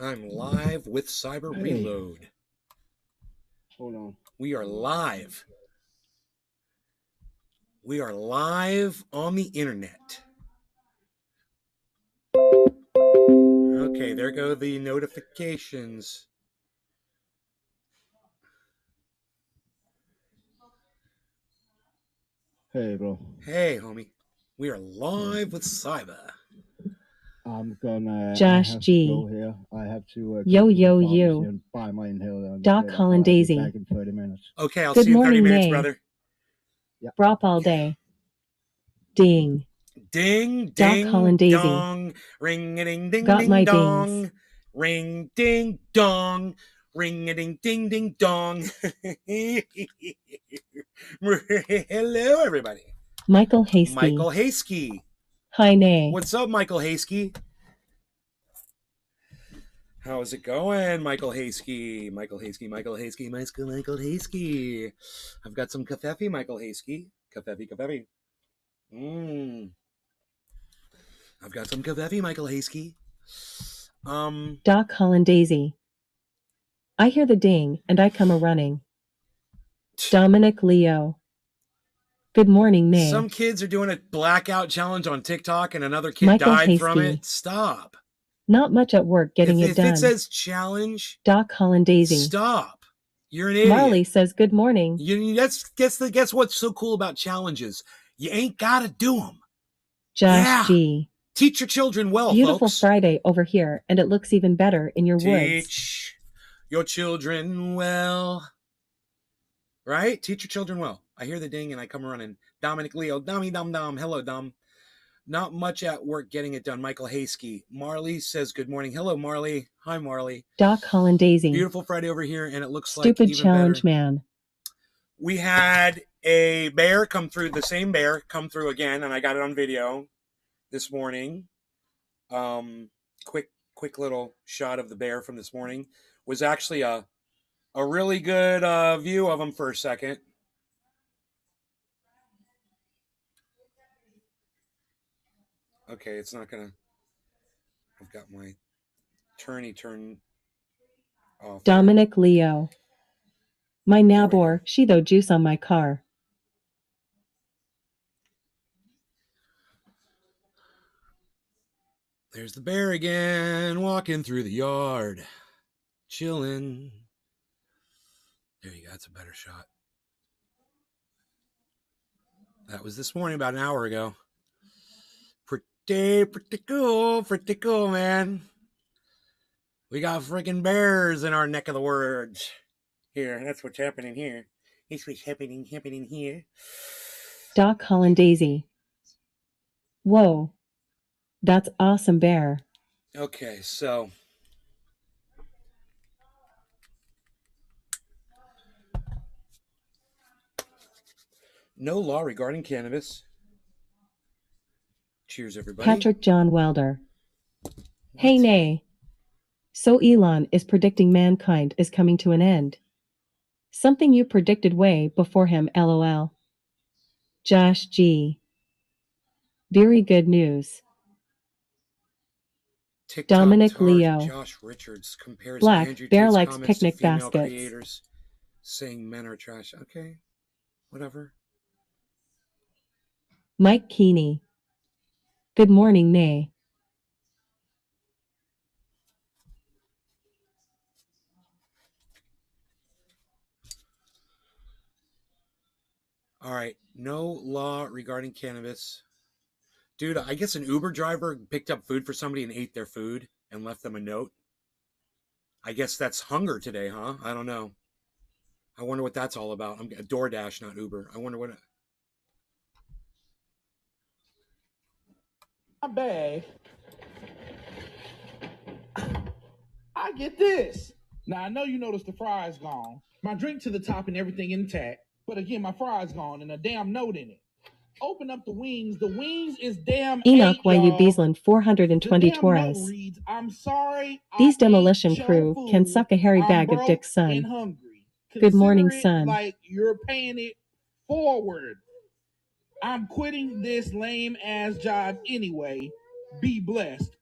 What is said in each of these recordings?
I'm live with Cyber Hey. Reload. Hold on. We are live. We are live on the internet. Okay, there go the notifications. Hey, bro. Hey, homie. We are live with Cyber. I'm gonna. Josh I have G. to go here. I have to Yo, go to the yo, pharmacy you. and buy my inhaler. And Doc I'll Holland be Daisy. back in 30 minutes. Okay, I'll Good see you in 30 morning, minutes, May. brother. Brop all day. Ding. Ding, Doc ding, Holland Daisy. dong. Ring a ding, ding, Got ding, my dong. dings. Ring, ding, dong. Ring a ding, ding, ding, dong. Hello, everybody. Michael Hasky. Michael Hasky. Hi, Nay. What's up, Michael Hasky? How's it going, Michael Hasky? Michael Hasky, Michael Hasky, Michael Hasky. I've got some kafefe, Michael Hasky. Kafefe. I've got some kafefe, Michael Hasky. Doc Holland Daisy. I hear the ding and I come a-running. Dominic Leo. Good morning, May. Some kids are doing a blackout challenge on TikTok and another kid Michael died from Hasky. it. Stop. Not much at work getting it If done. it says challenge, Doc Holland Daisy. stop. You're an idiot. Marley says good morning. Guess what's so cool about challenges? You ain't gotta do them. Josh Yeah. G. Teach your children well, Beautiful folks. Friday over here, and it looks even better in your woods. Teach your children well. Right? Teach your children well. I hear the ding and I come running. Dominic Leo. Dommy Dom Dom. Hello, Dom. Not much at work getting it done. Michael Hasky. Marley says good morning. Hello, Marley. Hi, Marley. Doc Holland Daisy. Beautiful Friday over here, and it looks Stupid like even challenge better. man. We had a bear come through, the same bear come through again, and I got it on video this morning. Quick little shot of the bear from this morning. Was actually a really good view of him for a second. Okay, it's not gonna. I've got my turn off. Dominic Leo. My nabor, she though juice on my car. There's the bear again, walking through the yard, chilling. There you go. That's a better shot. That was this morning, about an hour ago. Pretty cool, man. We got freaking bears in our neck of the woods here. That's what's happening here. That's what's happening here. Doc Holland Daisy. Whoa. That's awesome, bear. Okay, so no law regarding cannabis. Cheers, everybody. Patrick John Welder. Hey, Nay. So Elon is predicting mankind is coming to an end. Something you predicted way before him, LOL. Josh G. Very good news. TikTok Dominic tar Leo. Josh Richards compares Black Andrew bear Tate's likes comments picnic to female baskets. creators, saying men are trash. Okay, whatever. Mike Keeney. Good morning, Nay. All right, no law regarding cannabis. Dude, I guess an Uber driver picked up food for somebody and ate their food and left them a note. I guess that's hunger today, huh? I don't know. I wonder what that's all about. I'm a DoorDash, not Uber. I wonder what. My bag. I get this. Now I know you noticed the fry's gone. My drink to the top and everything intact. But again, my fry's gone and a damn note in it. Open up the wings. The wings is damn Enoch 8, YU y'all. Beaslin 420 The damn Torres. note reads, I'm sorry. These I demolition ate your crew food. can suck a hairy I'm bag of broke dick, son. and hungry. Good morning, Consider it son. like you're paying it forward. I'm quitting this lame ass job anyway. Be blessed.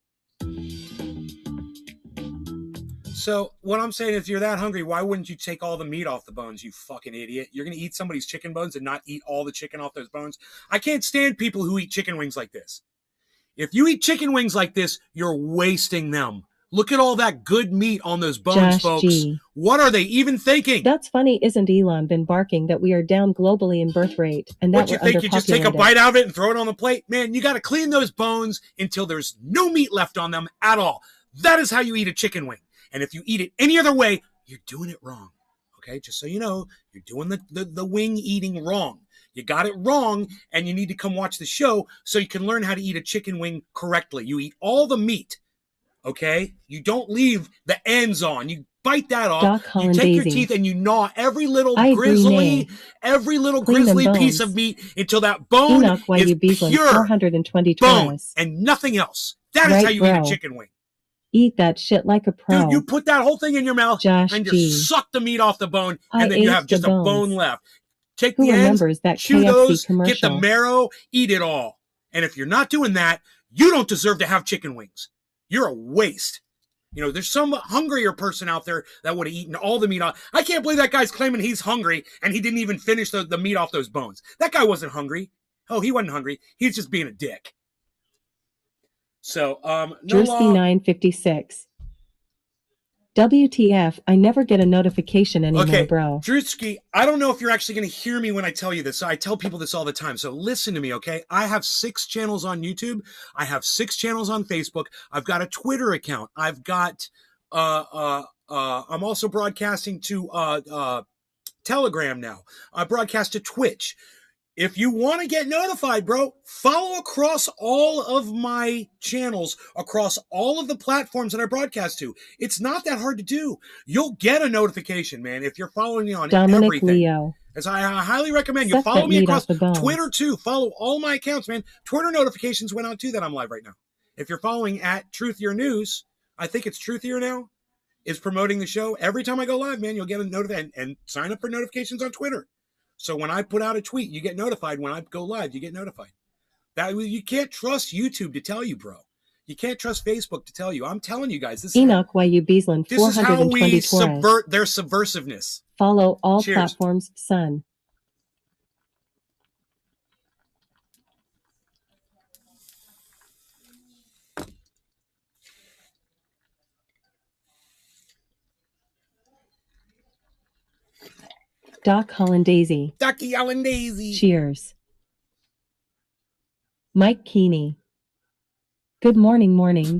So what I'm saying is, if you're that hungry, why wouldn't you take all the meat off the bones, you fucking idiot? You're going to eat somebody's chicken bones and not eat all the chicken off those bones? I can't stand people who eat chicken wings like this. If you eat chicken wings like this, you're wasting them. Look at all that good meat on those bones, Josh folks. G. What are they even thinking? That's funny, isn't Elon been barking that we are down globally in birth rate and that What, you we're think you just take a underpopulated? bite out of it and throw it on the plate? Man, you got to clean those bones until there's no meat left on them at all. That is how you eat a chicken wing. And if you eat it any other way, you're doing it wrong. Okay, just so you know, you're doing the wing eating wrong. You got it wrong, and you need to come watch the show so you can learn how to eat a chicken wing correctly. You eat all the meat, okay? You don't leave the ends on. You bite that off. Doc You take your Hollandaise. teeth and you gnaw every little I agree, grizzly, nay. every little Clean them grizzly piece bones. of meat until that bone Enoch is YU Beaslin, pure 420 bone Taurus. and nothing else. That is Right, how you eat a bro. chicken wing. Eat that shit like a pro. Dude, you put that whole thing in your mouth Josh and G. just suck the meat off the bone, I and then you ate have just the a bone bones. left. Take Who the ends, remembers that chew KFC those, commercial? get the marrow, eat it all. And if you're not doing that, you don't deserve to have chicken wings. You're a waste. You know, there's some hungrier person out there that would have eaten all the meat off. I can't believe that guy's claiming he's hungry and he didn't even finish the meat off those bones. That guy wasn't hungry. Oh, he wasn't hungry. He's just being a dick. So, no Drewski law. 956. WTF, I never get a notification anymore, Okay, bro. Drewski, I don't know if you're actually going to hear me when I tell you this. I tell people this all the time. So listen to me, okay? I have 6 channels on YouTube. I have 6 channels on Facebook. I've got a Twitter account. I've got, I'm also broadcasting to Telegram now. I broadcast to Twitch. If you want to get notified, bro, follow across all of my channels, across all of the platforms that I broadcast to. It's not that hard to do. You'll get a notification, man, if you're following me on Dominic everything. Leo. As I highly recommend you Suck follow that me meat across off the bones. Twitter too. Follow all my accounts, man. Twitter notifications went out too that I'm live right now. If you're following at Truthier News, I think it's Truthier now, is promoting the show. Every time I go live, man, you'll get a notification and sign up for notifications on Twitter. So when I put out a tweet, you get notified. When I go live, you get notified. That you can't trust YouTube to tell you, bro. You can't trust Facebook to tell you. I'm telling you guys, this Enoch YU Beaslin, is how 420 we Taurus. subvert their subversiveness. Follow all Cheers. platforms, son. Doc Hollandaise. Ducky Allen Daisy. Cheers. Mike Keeney. Good morning,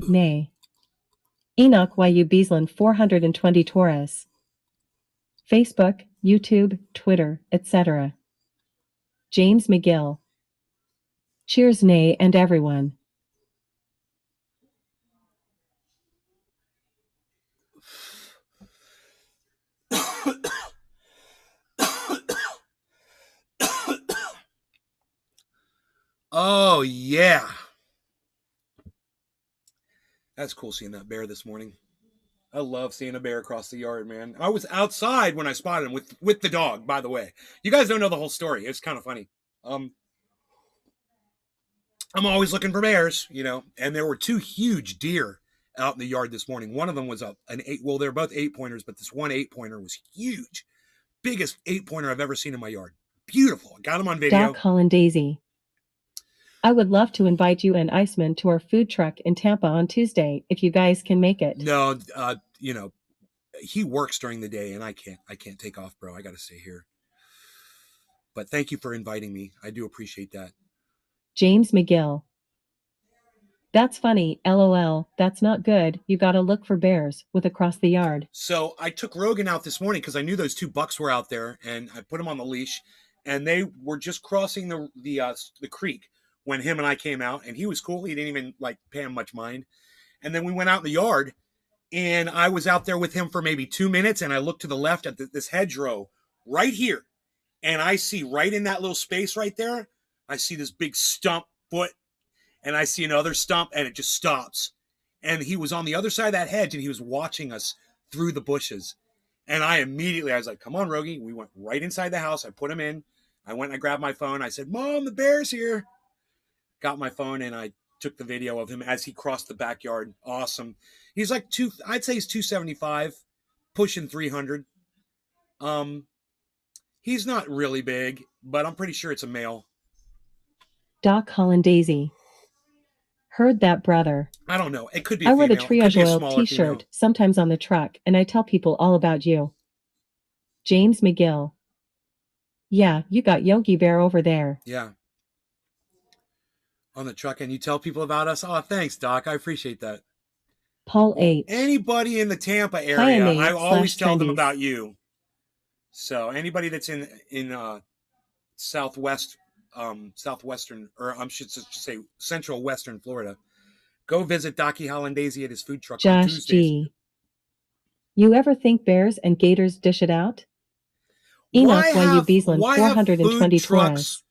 nay. Enoch YU Beaslin, 420 Taurus. Facebook, YouTube, Twitter, etc. James McGill. Cheers, nay, and everyone. Oh, yeah. That's cool seeing that bear this morning. I love seeing a bear across the yard, man. I was outside when I spotted him with the dog, by the way. You guys don't know the whole story. It's kind of funny. I'm always looking for bears, you know, and there were 2 huge deer out in the yard this morning. One of them was an 8, well, they're both 8-pointers, but this one 8-pointer was huge. Biggest 8-pointer I've ever seen in my yard. Beautiful. I got him on video. Doc Hollandaise. I would love to invite you and Iceman to our food truck in Tampa on Tuesday if you guys can make it. No, you know, he works during the day and I can't take off, bro. I got to stay here. But thank you for inviting me. I do appreciate that. James McGill. That's funny, LOL. That's not good. You gotta look for bears with across the yard. So I took Rogan out this morning because I knew those 2 bucks were out there, and I put them on the leash, and they were just crossing the creek when him and I came out, and he was cool. He didn't even like pay him much mind. And then we went out in the yard, and I was out there with him for maybe 2 minutes, and I looked to the left at this hedgerow right here, and I see right in that little space right there, I see this big stump foot, and I see another stump, and it just stops. And he was on the other side of that hedge, and he was watching us through the bushes. And I was like, come on, Rogie. We went right inside the house. I put him in. I went and I grabbed my phone. I said, Mom, the bear's here. Got my phone, and I took the video of him as he crossed the backyard. Awesome. He's like I'd say he's 275, pushing 300. He's not really big, but I'm pretty sure it's a male. Doc Hollandaise. Heard that, brother. I don't know. It could be I wear the female. It could be a Triage Oil smaller t-shirt female. sometimes on the truck, and I tell people all about you. James McGill. Yeah, you got Yogi Bear over there. Yeah. On the truck, and you tell people about us. Oh, thanks, Doc. I appreciate that. Paul H. Anybody in the Tampa area, Pioneer I always tell them / trendies. about you. So anybody that's in southwest, southwestern, or I should say central western Florida, go visit Docky Hollandaise at his food truck on Josh Tuesdays. G. You ever think bears and gators dish it out? Enoch YU Beaslin, why have 420 food trucks? Taurus.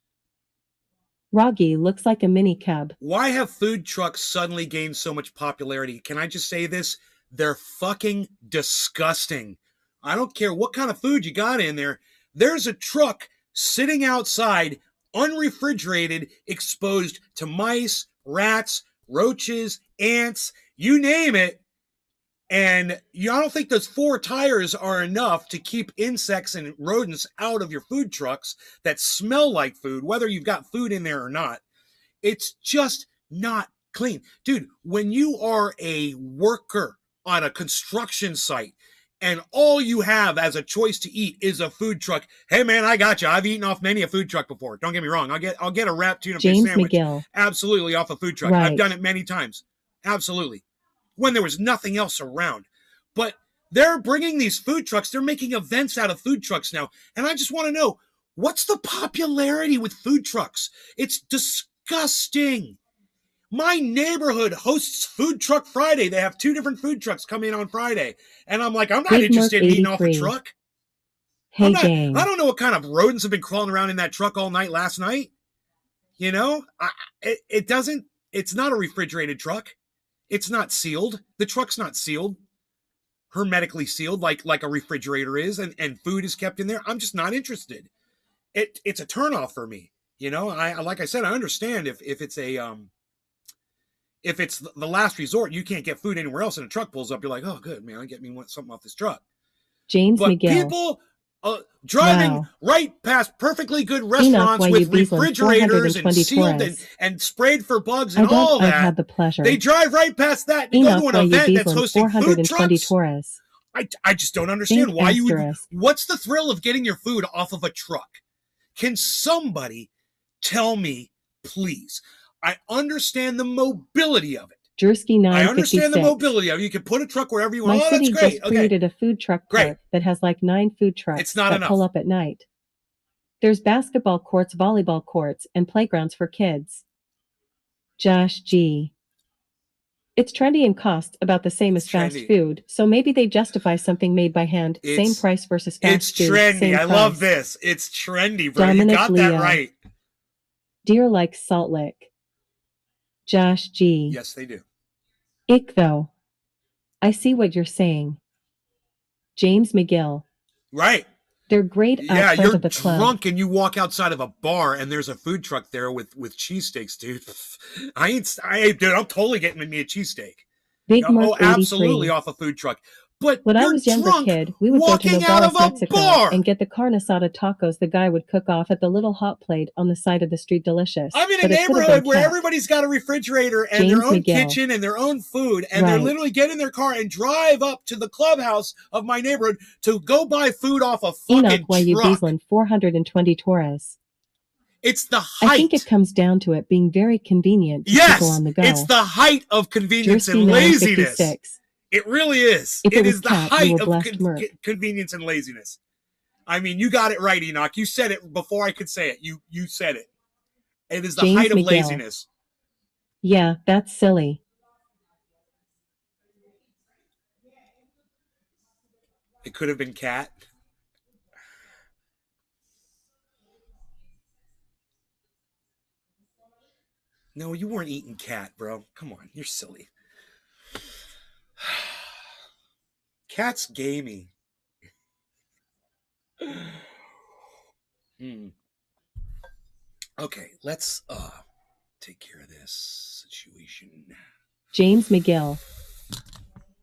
Roggy looks like a mini cub. Why have food trucks suddenly gained so much popularity? Can I just say this? They're fucking disgusting. I don't care what kind of food you got in there. There's a truck sitting outside, unrefrigerated, exposed to mice, rats, roaches, ants, you name it. And I don't think those 4 tires are enough to keep insects and rodents out of your food trucks that smell like food, whether you've got food in there or not. It's just not clean. Dude, when you are a worker on a construction site and all you have as a choice to eat is a food truck, hey man, I got you. I've eaten off many a food truck before. Don't get me wrong. I'll get a wrap tuna fish James sandwich. McGill. Absolutely off a food truck. Right. I've done it many times. Absolutely. When there was nothing else around. But they're bringing these food trucks. They're making events out of food trucks now. And I just want to know, what's the popularity with food trucks? It's disgusting. My neighborhood hosts Food Truck Friday. They have 2 different food trucks come in on Friday. And I'm like, I'm not Big interested in Merc eating off a 83. truck. Hey, gang. I don't know what kind of rodents have been crawling around in that truck all night last night. You know, it's not a refrigerated truck. It's not sealed. The truck's not sealed, hermetically sealed like a refrigerator is, and food is kept in there. I'm just not interested. It's a turnoff for me. You know, I like I said, I understand if it's if it's the last resort, you can't get food anywhere else, and a truck pulls up, you're like, oh, good, man, get me something off this truck. James But McGill. people driving Wow. right past perfectly good restaurants YU with Beaslin, refrigerators and 420 sealed Taurus. and sprayed for bugs I and all doubt I've that. had the pleasure. They drive right past that to Enoch go to an YU event that's Beaslin, hosting food 420 trucks. Taurus. I just don't understand Think why you would. asterisk. What's the thrill of getting your food off of a truck? Can somebody tell me, please? I understand the mobility of it. Jersky I understand the 956. mobility of it. You can put a truck wherever you want. My Oh, that's city great. just Okay. created a food truck Great. park that has like 9 food trucks It's not that enough. pull up at night. There's basketball courts, volleyball courts, and playgrounds for kids. Josh G. It's trendy and costs about the same as It's fast trendy. food, so maybe they justify something made by hand. Same It's- price versus fast It's food. trendy. Same I love price. this. It's trendy, bro. Dominic You got that Leo. right. Deer like Salt Lick. Josh G. Yes, they do. Ick though. I see what you're saying. James McGill. Right. They're great out Yeah, front you're of the club. drunk and you walk outside of a bar and there's a food truck there with cheesesteaks, dude. Dude, I'm totally getting me a cheesesteak. Big Merc Oh, 83. absolutely off a food truck. But When I you're was younger drunk kid, we would go to walking out of Nogales, a Mexico, bar. and get the carne asada tacos the guy would cook off at the little hot plate on the side of the street. Delicious. I'm in a But it could have neighborhood been where kept. everybody's got a refrigerator and James their own McGill. kitchen and their own food, and they're Right. literally get in their car and drive up to the clubhouse of my neighborhood to go buy food off a fucking Enoch YU truck. Beaslin, 420 Taurus. It's the I height. think it comes down to it being very convenient to Yes, people on the go. it's the height of convenience Jersey and laziness. 956. It really is. If it was is the cat, you height were of blessed, Merc. convenience and laziness. I mean, you got it right, Enoch. You said it before I could say it. You said it. It is the James height of McGill. laziness. Yeah, that's silly. It could have been cat. No, you weren't eating cat, bro. Come on, you're silly. Cat's gamey. Okay, let's take care of this situation. James McGill.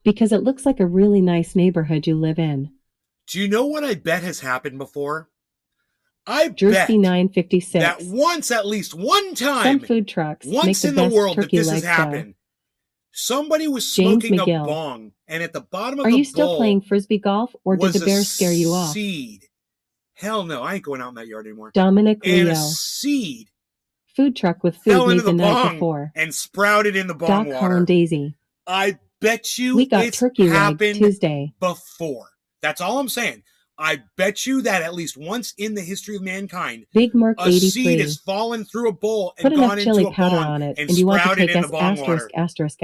Because it looks like a really nice neighborhood you live in. Do you know what I bet has happened before? I bet Jersey 956. that once, at least one Some time, food trucks make once the in the best world that turkey this leg has dough. happened, somebody was James smoking a McGill. bong, and at the bottom of Are the you still bowl playing frisbee golf, or did was the bear scare you a off? seed. Hell no, I ain't going out in that yard anymore. Dominic And Leo. a seed Food truck with food fell into made the the night bong before. and sprouted in the bong Doc water. Holland Daisy. I bet you We got it's turkey leg happened Tuesday. before. That's all I'm saying. I bet you that at least once in the history of mankind, Big Merc a seed 83. has fallen through a bowl and Put enough gone into chili a powder bong on it, and and you want to sprouted take in us the bong water. asterisk.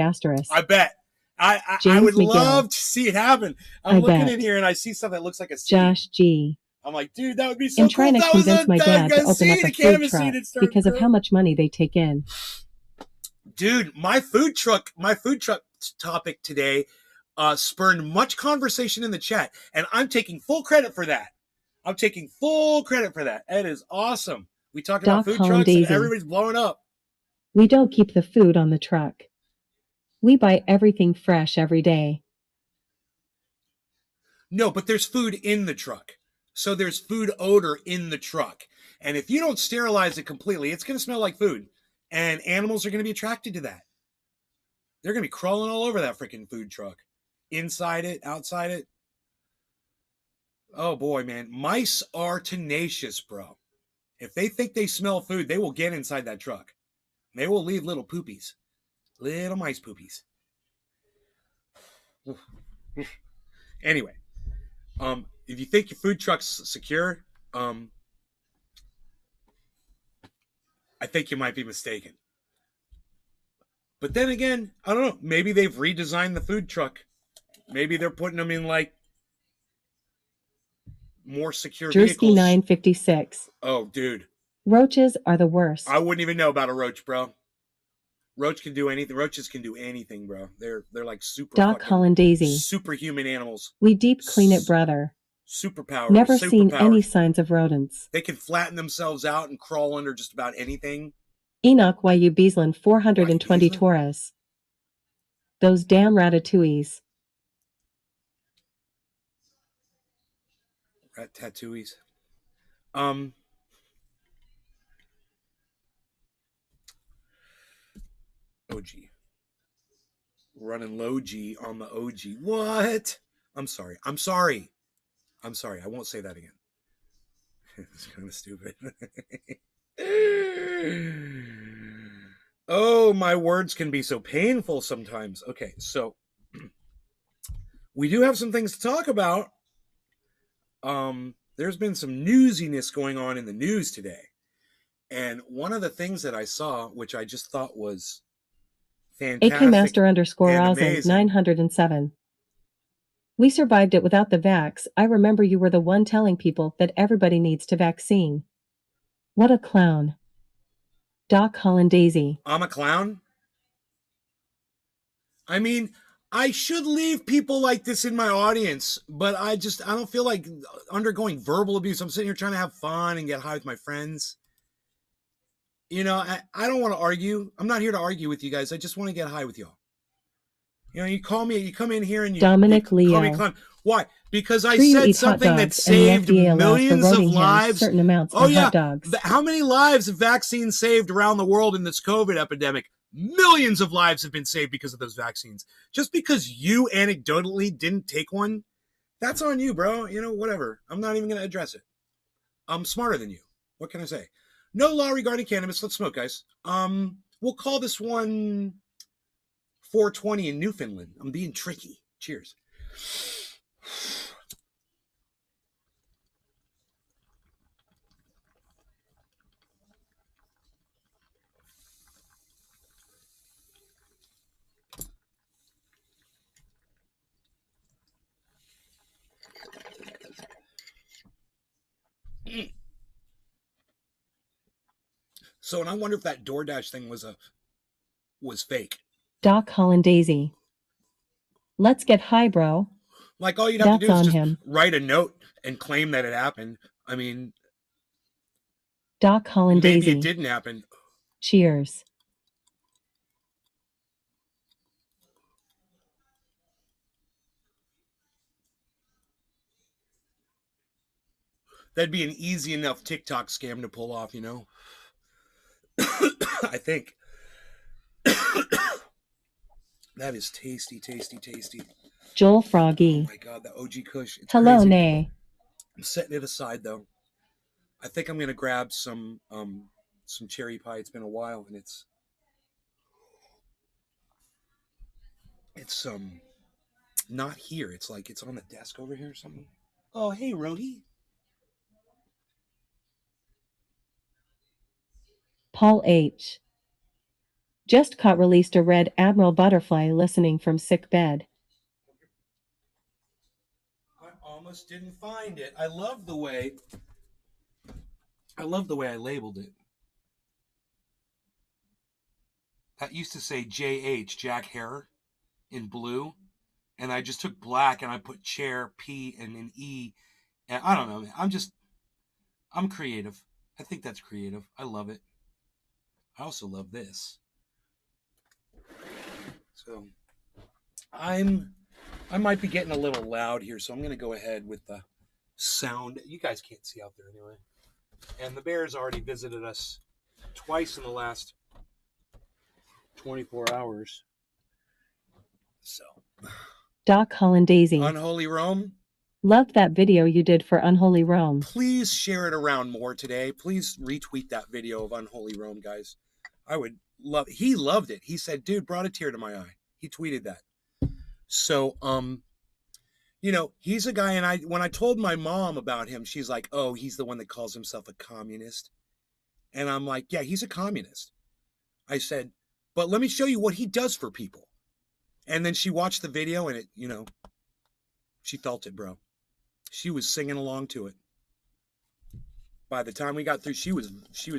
I bet. I James would McGill. love to see it happen. I'm I looking bet. in here and I see something that looks like a seed. Josh G. I'm like, dude, that would be so I'm cool. trying to That was convince a my dad to a open up seed, a food cannabis truck seed, and start because of growing. how much money they take in. Dude, my food truck topic today spurned much conversation in the chat, and I'm taking full credit for that. It is awesome. We talk about Doc food Holland trucks, and Daisy. everybody's blowing up. We don't keep the food on the truck. We buy everything fresh every day. No, but there's food in the truck. So there's food odor in the truck. And if you don't sterilize it completely, it's going to smell like food. And animals are going to be attracted to that. They're going to be crawling all over that freaking food truck. Inside it, outside it. Oh boy, man. Mice are tenacious, bro. If they think they smell food, they will get inside that truck. They will leave little poopies. Little mice poopies. Anyway. If you think your food truck's secure, I think you might be mistaken. But then again, I don't know. Maybe they've redesigned the food truck. Maybe they're putting them in like more secure Jersey vehicles. 956. Oh, dude. Roaches are the worst. I wouldn't even know about a roach, bro. Roach can do anything. Roaches can do anything, bro. They're like super Doc Holland Daisy. superhuman animals. We deep clean it, brother. Superpower. Never seen superpower. any signs of rodents. They can flatten themselves out and crawl under just about anything. Enoch YU Beaslin 420 YU Beaslin? Torres. Those damn ratatouilles. Rat tattooies. OG. Running low G on the OG. What? I'm sorry. I won't say that again. It's kind of stupid. Oh, my words can be so painful sometimes. Okay, so we do have some things to talk about. There's been some newsiness going on in the news today. And one of the things that I saw, which I just thought was fantastic. AK Master _ and Roslin amazing. 907. We survived it without the vax. I remember you were the one telling people that everybody needs to vaccine. What a clown. Doc Holland Daisy. I'm a clown? I mean, I should leave people like this in my audience, but I don't feel like undergoing verbal abuse. I'm sitting here trying to have fun and get high with my friends. You know, I don't want to argue. I'm not here to argue with you guys. I just want to get high with y'all. You know, you come in here and you Dominic you call me Leo. clown. Why? Because I Free you said eat hot something that dogs, and the saved FDA allows for millions of voting hands lives. certain amounts Oh of yeah, hot dogs. how many lives have vaccines saved around the world in this COVID epidemic? Millions of lives have been saved because of those vaccines. Just because you anecdotally didn't take one, that's on you, bro. You know, whatever. I'm not even going to address it. I'm smarter than you. What can I say? No law regarding cannabis. Let's smoke, guys. We'll call this one 420 in Newfoundland. I'm being tricky. Cheers. So, and I wonder if that DoorDash thing was fake. Doc Holland Daisy. Let's get high, bro. Like, all you'd have to That's do is on just him. write a note and claim that it happened. I mean, Doc Holland maybe Daisy. it didn't happen. Cheers. That'd be an easy enough TikTok scam to pull off, you know? I think. That is tasty, tasty, tasty. Joel Oh Froggy. my God, the OG Kush. It's Hello, crazy. Nay. I'm setting it aside though. I think I'm gonna grab some cherry pie. It's been a while, and it's not here. It's like it's on the desk over here or something. Oh, hey, Rohi. Paul H. Just caught released a red Admiral butterfly listening from sick bed. I almost didn't find it. I love the way I labeled it. That used to say JH, Jack Hare, in blue. And I just took black and I put chair, P, and an E. And I don't know. I'm creative. I think that's creative. I love it. I also love this. So I might be getting a little loud here, so I'm going to go ahead with the sound. You guys can't see out there anyway. And the bears already visited us twice in the last 24 hours. So, Doc Hollandaisy. Unholy Rome. Loved that video you did for Unholy Rome. Please share it around more today. Please retweet that video of Unholy Rome, guys. I would love. He loved it. He said, "Dude, brought a tear to my eye." He tweeted that. So, you know, he's a guy, and when I told my mom about him, she's like, "Oh, he's the one that calls himself a communist." And I'm like, "Yeah, he's a communist." I said, "But let me show you what he does for people." And then she watched the video, and it, you know, she felt it, bro. She was singing along to it. By the time we got through, she was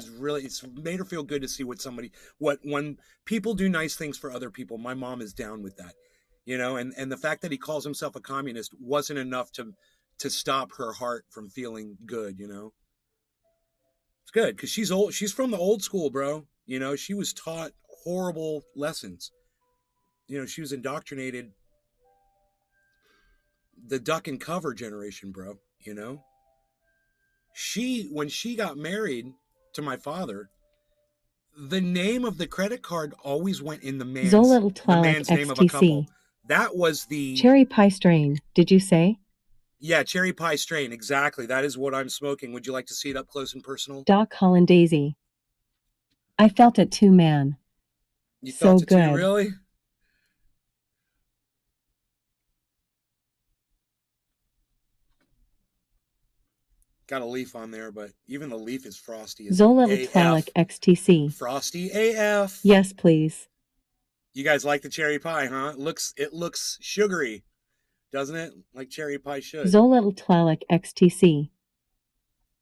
really, it's made her feel good to see when people do nice things for other people. My mom is down with that, you know, and the fact that he calls himself a communist wasn't enough to stop her heart from feeling good, you know. It's good because she's from the old school, bro. You know, she was taught horrible lessons. You know, she was indoctrinated the duck and cover generation, bro, you know. When she got married to my father, the name of the credit card always went in the man's name of a couple. That was the cherry pie strain, did you say? Yeah, cherry pie strain, exactly. That is what I'm smoking. Would you like to see it up close and personal? Doc Hollandaisy. I felt it too, man. You felt it good. Too, really? Got a leaf on there, but even the leaf is frosty. Zolitl Tlaloc XTC. Frosty AF. Yes, please. You guys like the cherry pie, huh? It looks sugary, doesn't it? Like cherry pie should. Zolitl Tlaloc XTC.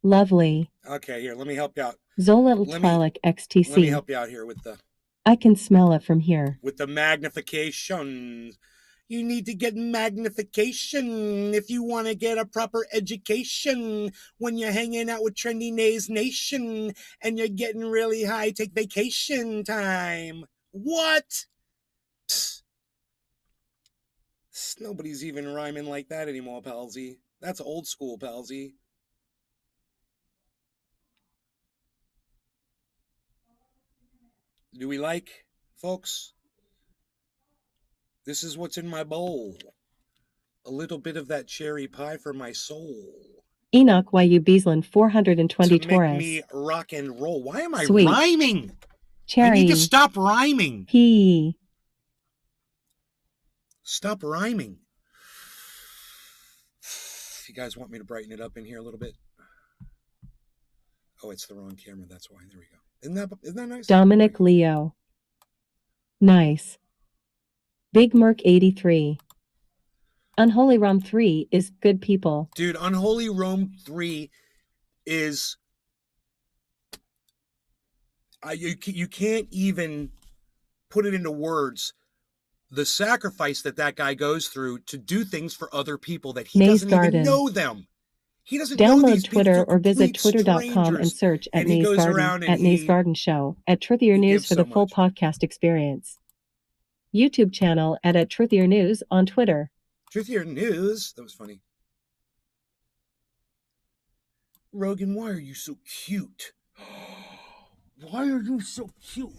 Lovely. Okay, here, let me help you out. Zolitl Tlaloc XTC. Let me help you out here with the... I can smell it from here. With the magnification. You need to get magnification if you want to get a proper education. When you're hanging out with Trendy Nays Nation and you're getting really high, take vacation time. What? Nobody's even rhyming like that anymore, Palsy. That's old school, Palsy. Do we like, folks? This is what's in my bowl. A little bit of that cherry pie for my soul. Enoch YU Beaslin 420 to Taurus. Make me rock and roll. Why am I Sweet. rhyming? Cherry. I need to stop rhyming. P. Stop rhyming. If you guys want me to brighten it up in here a little bit. Oh, it's the wrong camera. That's why. There we go. Isn't that nice? Dominic Leo. Nice. Big Merc 83. Unholy Rome 3 is good people. Dude, Unholy Rome 3 is... you can't even put it into words. The sacrifice that guy goes through to do things for other people that he doesn't even know them. He doesn't know these people. Download Twitter or visit twitter.com and search at Nays Garden, at Nays Garden Show, at Truthier News for the full podcast experience. YouTube channel at Truthier News on Twitter. Truthier News? That was funny. Rogan, why are you so cute? Why are you so cute?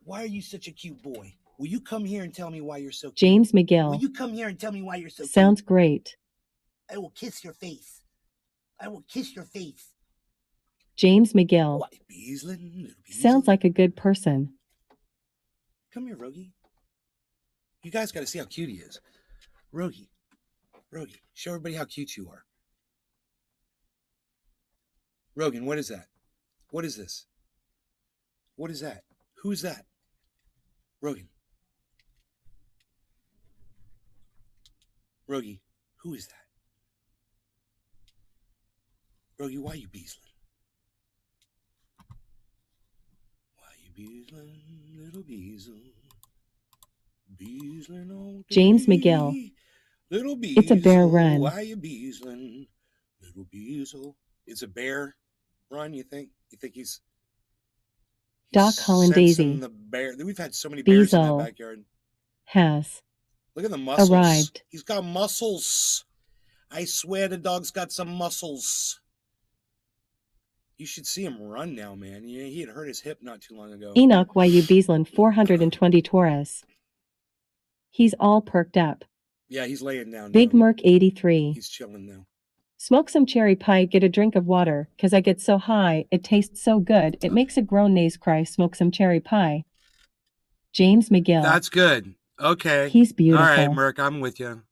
Why are you such a cute boy? Will you come here and tell me why you're so cute? James Will McGill. you come here and tell me why you're so Sounds cute? great. I will kiss your face. I will kiss your face. James McGill. Why, Beaslin, little Beaslin. Sounds like a good person. Come here, Rogie. You guys got to see how cute he is. Rogie, show everybody how cute you are. Rogan, what is that? What is this? What is that? Who's that? Rogan. Rogie, who is that? Rogie, why you beasling? Why you beasling, little beasel? Beasling all day. James McGill. Little beasel. It's a bear run. Why you beasling, little beasel? It's a bear run, you think? You think he's Doc Hollandaisy. sensing the bear? We've had so many bears in Beazle that backyard. Has Look at the muscles. arrived. He's got muscles. I swear the dog's got some muscles. You should see him run now, man. He had hurt his hip not too long ago. Enoch YU Beaslin 420 Taurus. He's all perked up. Yeah, he's laying down Big now. Merc 83. He's chilling now. Smoke some cherry pie, get a drink of water, 'cause I get so high, it tastes so good, it makes a grown nays cry. Smoke some cherry pie. James McGill. That's good. Okay. He's beautiful. All right, Merc, I'm with you.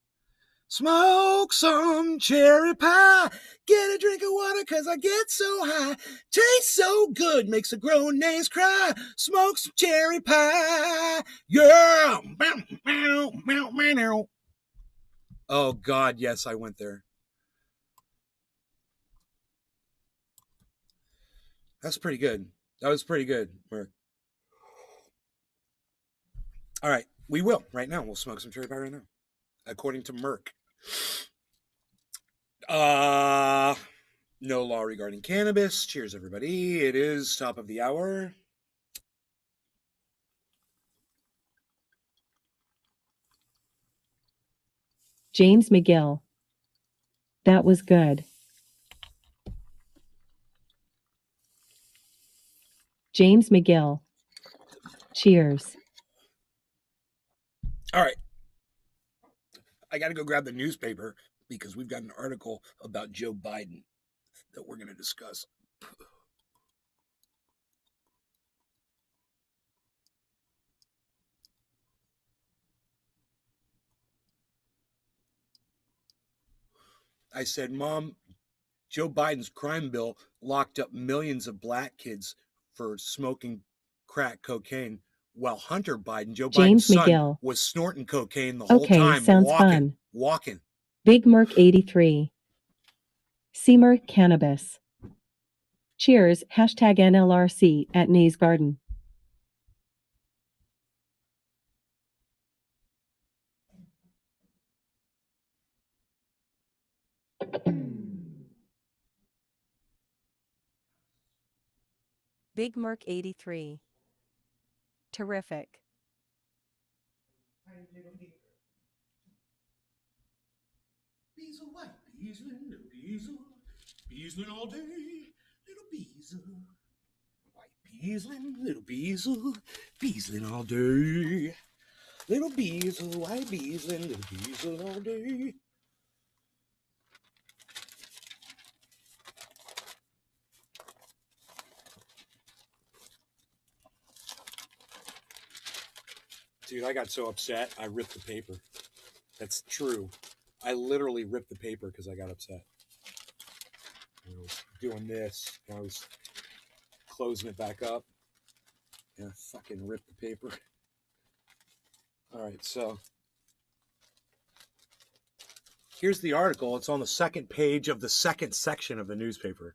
Smoke some cherry pie. Get a drink of water 'cause I get so high. Tastes so good, makes a grown nays cry. Smoke some cherry pie. Yeah. Oh, God, yes, I went there. That's pretty good. That was pretty good, Merc. All right, we will right now. We'll smoke some cherry pie right now, according to Merc. No law regarding cannabis. Cheers, everybody. It is top of the hour. James McGill. That was good. James McGill. Cheers. All right. I got to go grab the newspaper because we've got an article about Joe Biden that we're going to discuss. I said, Mom, Joe Biden's crime bill locked up millions of black kids for smoking crack cocaine, while Hunter Biden, Joe James Biden's son, McGill. was snorting cocaine the whole Okay, time. sounds fun. Walking. Big Merc 83. Seamer Cannabis. Cheers. Hashtag NLRC at Nays Garden. Big Merc 83. Terrific. Beazle, white Beazlin, little Beazle. Beazlin all day, little Beazle. White Beazlin, little Beazle. Beazlin all day. Little Beazle, white Beazlin, little Beazle all day. Dude, I got so upset, I ripped the paper. That's true. I literally ripped the paper because I got upset. I was doing this, and I was closing it back up, and I fucking ripped the paper. All right, so here's the article. It's on the second page of the second section of the newspaper.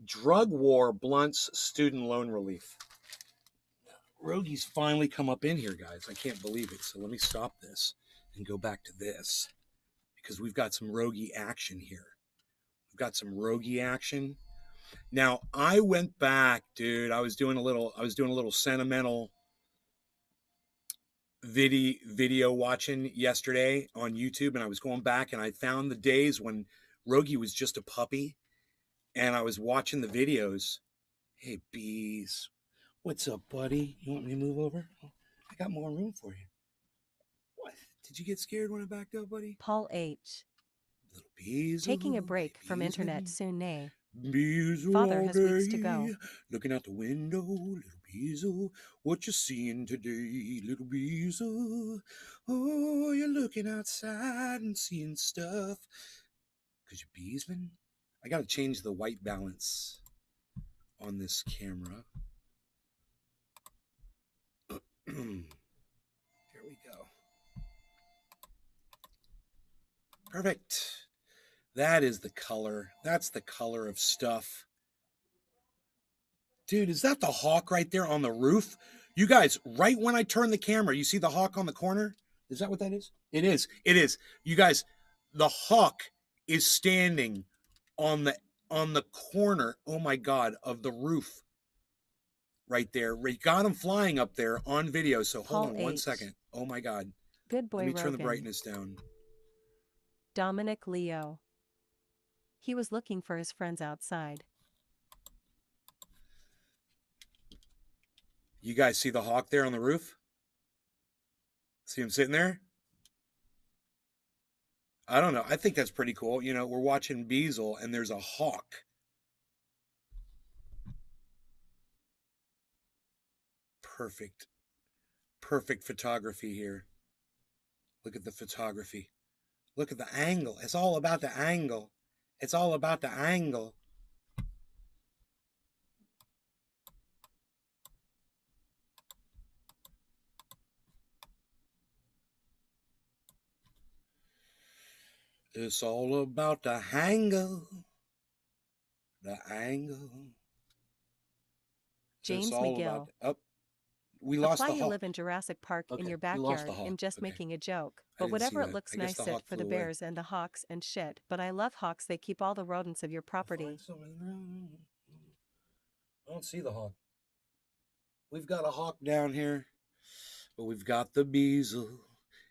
Drug war blunts student loan relief. Rogie's finally come up in here, guys. I can't believe it. So let me stop this and go back to this because we've got some Rogie action here. We've got some Rogie action. Now, I went back, dude. I was doing a little sentimental video watching yesterday on YouTube, and I was going back and I found the days when Rogie was just a puppy, and I was watching the videos. Hey, bees. What's up, buddy? You want me to move over? I got more room for you. What? Did you get scared when I backed up, buddy? Paul H. Little bees. Taking a break from internet soon, nay. Bees Father has weeks to go. Looking out the window, little bees. What you seeing today, little bees? Oh, you're looking outside and seeing stuff. Cause you're beesling. I gotta change the white balance on this camera. Here we go. Perfect. That is the color. That's the color of stuff. Dude, is that the hawk right there on the roof? You guys, right when I turn the camera, you see the hawk on the corner? Is that what that is? It is. It is. You guys, the hawk is standing on the corner, oh my God, of the roof. Right there. We got him flying up there on video. So hold on 1 second. Oh my God. Good boy, Let me turn Rogan. the brightness down. Dominic Leo. He was looking for his friends outside. You guys see the hawk there on the roof? See him sitting there? I don't know. I think that's pretty cool. You know, we're watching Beazle and there's a hawk. Perfect. Perfect photography here. Look at the photography. Look at the angle. It's all about the angle. It's all about the angle. It's all about the angle. The angle. James It's all McGill. about we lost Apply the you hawk. live in Jurassic Park in Okay, your we lost backyard the hawk. and just Okay. making a joke. I But didn't whatever see it that. looks I guess nice the it hawk for the flew away. bears and the hawks and shit. But I love hawks, they keep all the rodents of your property. I don't see the hawk. We've got a hawk down here, but we've got the Beazle,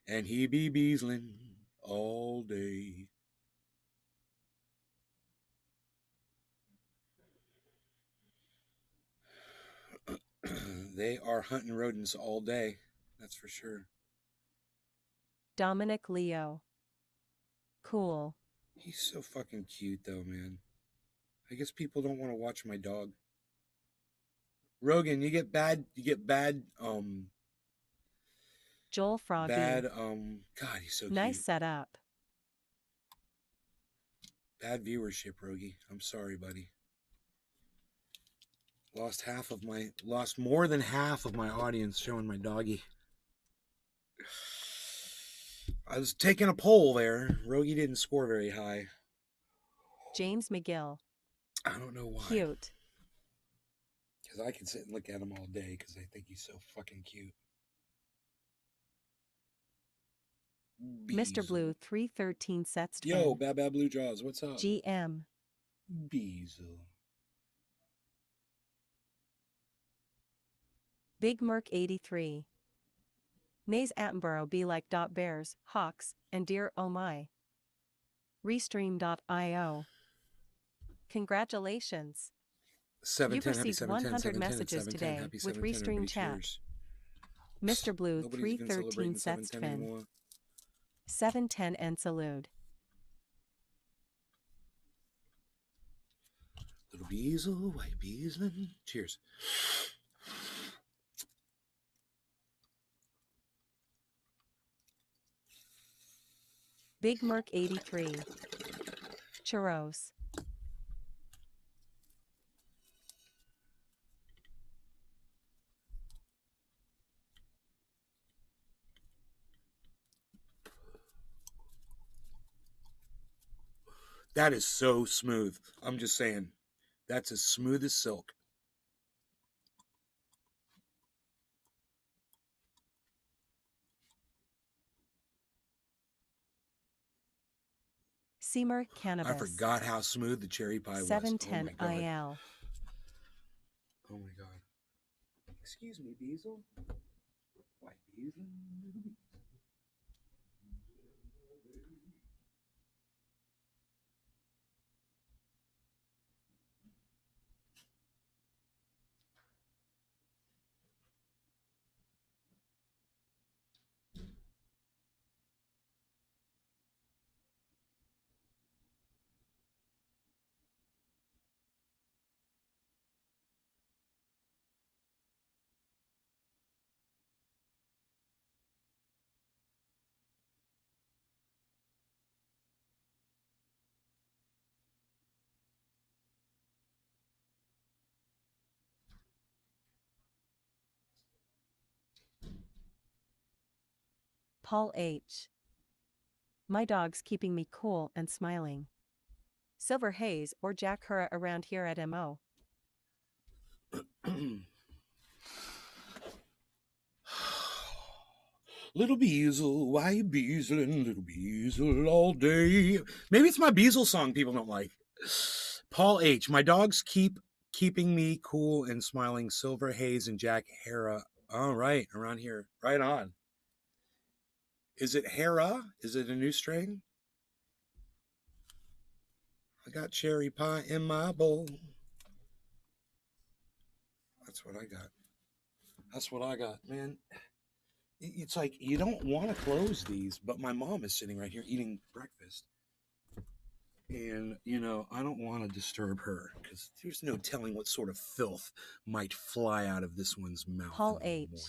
and he be beazling all day. They are hunting rodents all day, that's for sure. Dominic Leo. Cool. He's so fucking cute though, man. I guess people don't want to watch my dog. Rogan, you get bad Joel Froggy. God, he's so nice cute. setup. Bad viewership, Rogie. I'm sorry, buddy. Lost more than half of my audience showing my doggy. I was taking a poll there. Rogie didn't score very high. James McGill. I don't know why. Cute. Because I can sit and look at him all day because I think he's so fucking cute. Mr. Blue 313 sets. Yo, Bad Bad Blue Jaws, what's up? GM. Beazle. Big Merc 83. Nays Attenborough be like bears, hawks, and deer oh my. Restream.io. Congratulations. 710, You've received 100 messages today with Restream Chat. Mr. Blue 313 sets fin. 710 and salute. Little Beazle, white Beazlin. Cheers. Big Merc 83. Churros. That is so smooth. I'm just saying. That's as smooth as silk. Seamer Cannabis. I forgot how smooth the cherry pie was. 710 oh my God. IL. Oh my God. Excuse me, Beazle. White Beazle. Paul H. My dog's keeping me cool and smiling. Silver Haze or Jack Hurra around here at MO. Little Beazle, why you beazling, little Beazle all day? Maybe it's my Beazle song people don't like. Paul H. My dogs keeping me cool and smiling. Silver Haze and Jack Hera. All right, around here. Right on. Is it Hera? Is it a new strain? I got cherry pie in my bowl. That's what I got. That's what I got, man. It's like you don't want to close these, but my mom is sitting right here eating breakfast. And, I don't want to disturb her because there's no telling what sort of filth might fly out of this one's mouth Paul in the H. morning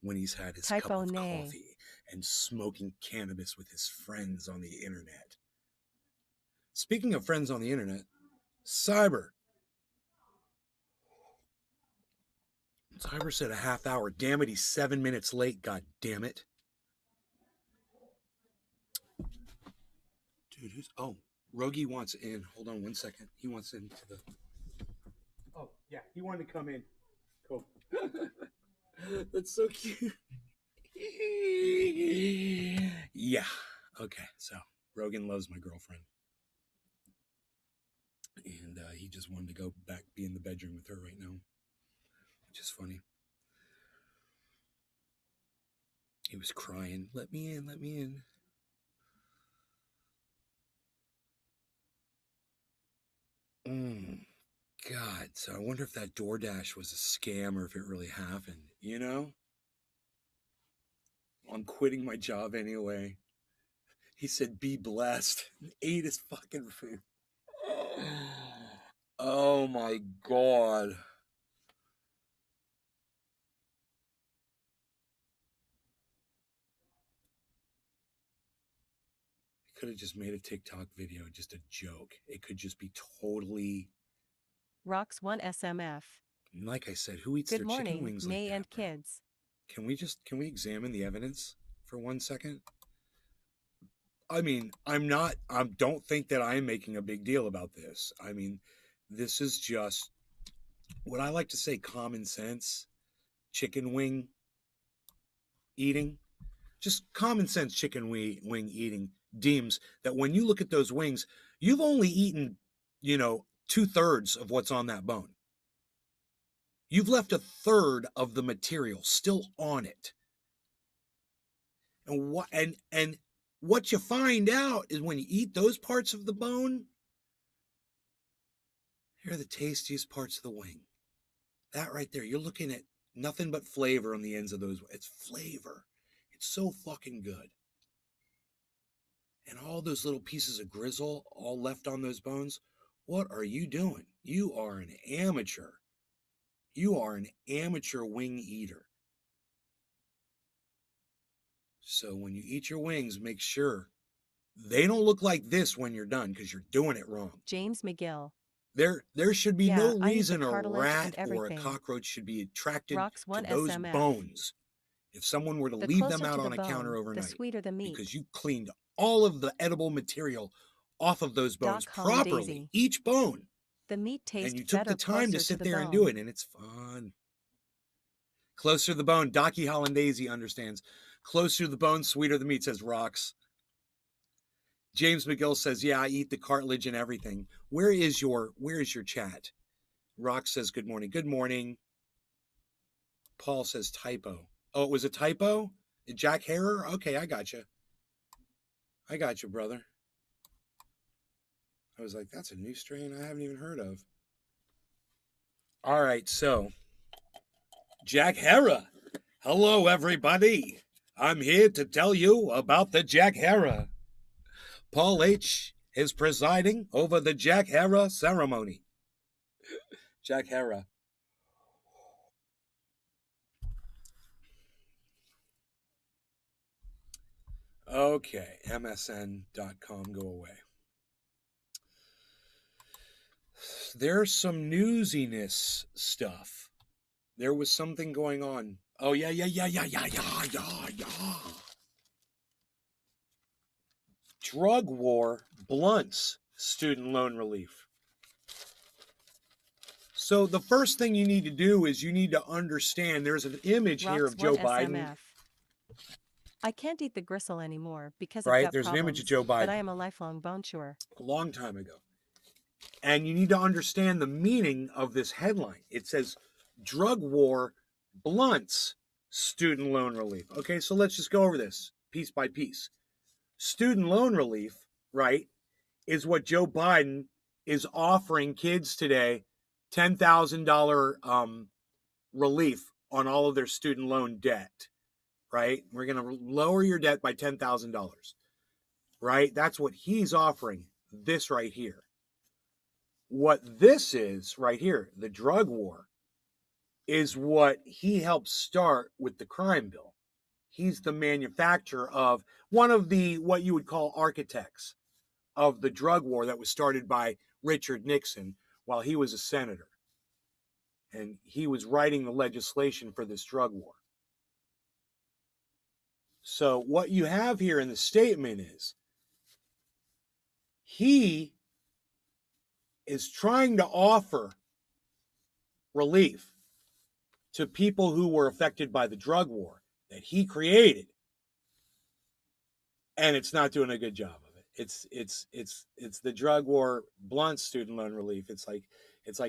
when he's had his Typo cup of nay. coffee and smoking cannabis with his friends on the internet. Speaking of friends on the internet, Cyber. Cyber said a half hour. Damn it, he's 7 minutes late. God damn it. Dude, Rogie wants in. Hold on 1 second. He wants into the... Oh, yeah, he wanted to come in. Cool. That's so cute. Yeah. Okay, so Rogan loves my girlfriend. And he just wanted to go back, be in the bedroom with her right now. Which is funny. He was crying, let me in, let me in. God, so I wonder if that DoorDash was a scam or if it really happened, I'm quitting my job anyway. He said, be blessed. And ate his fucking food. Oh my God. Could have just made a TikTok video, just a joke. It could just be totally... Rocks 1 SMF. Like I said, who eats Good their morning, chicken wings May like that, and bro? kids. Can we examine the evidence for 1 second? I mean, don't think that I'm making a big deal about this. I mean, this is just what I like to say, common sense chicken wing eating. Just common sense chicken wing eating deems that when you look at those wings, you've only eaten, 2/3 of what's on that bone. You've left 1/3 of the material still on it. And what you find out is when you eat those parts of the bone, they're the tastiest parts of the wing. That right there, you're looking at nothing but flavor on the ends of those. It's flavor. It's so fucking good. And all those little pieces of grizzle all left on those bones, what are you doing? You are an amateur. You are an amateur wing eater. So when you eat your wings, make sure they don't look like this when you're done because you're doing it wrong. James McGill. There should be Yeah, no I eat the reason a cartilage rat and or a everything. cockroach should be attracted Rocks to 1 those SMF. bones if someone were to The leave closer them out to on the a counter bone, overnight. the sweeter the meat. Because you cleaned all of the edible material off of those bones Doc Holland properly, Daisy. each bone. The meat tastes And you took better the time to closer sit the there and bone. do it, and it's fun. Closer to the bone, Docky Hollandaise understands. Closer to the bone, sweeter the meat, says Rocks. James McGill says, yeah, I eat the cartilage and everything. Where is your chat? Rocks says, good morning. Good morning. Paul says typo. Oh, it was a typo? Jack Harrer? Okay, I got you. I got you, brother. I was like, that's a new strain I haven't even heard of. All right, so Jack Harrer. Hello, everybody. I'm here to tell you about the Jack Harrer. Paul H. is presiding over the Jack Harrer ceremony. Jack Harrer. Okay, MSN.com, go away. There's some newsiness stuff. There was something going on. Oh, yeah. drug war blunts student loan relief. So the first thing you need to do is you need to understand there's an image here of Joe Biden. I can't eat the gristle anymore because Right? I've got There's problems, an image of Joe Biden. but I am a lifelong bone chewer. A long time ago. And you need to understand the meaning of this headline. It says, drug war blunts student loan relief. Okay, so let's just go over this piece by piece. Student loan relief, right, is what Joe Biden is offering kids today, $10,000 relief on all of their student loan debt, right? We're going to lower your debt by $10,000, right? That's what he's offering, this right here. What this is right here, the drug war, is what he helped start with the crime bill. He's the manufacturer of one of the, what you would call architects of the drug war that was started by Richard Nixon while he was a senator. And he was writing the legislation for this drug war. So what you have here in the statement is he is trying to offer relief to people who were affected by the drug war that he created, and it's not doing a good job of it. It's the drug war blunt student loan relief. It's like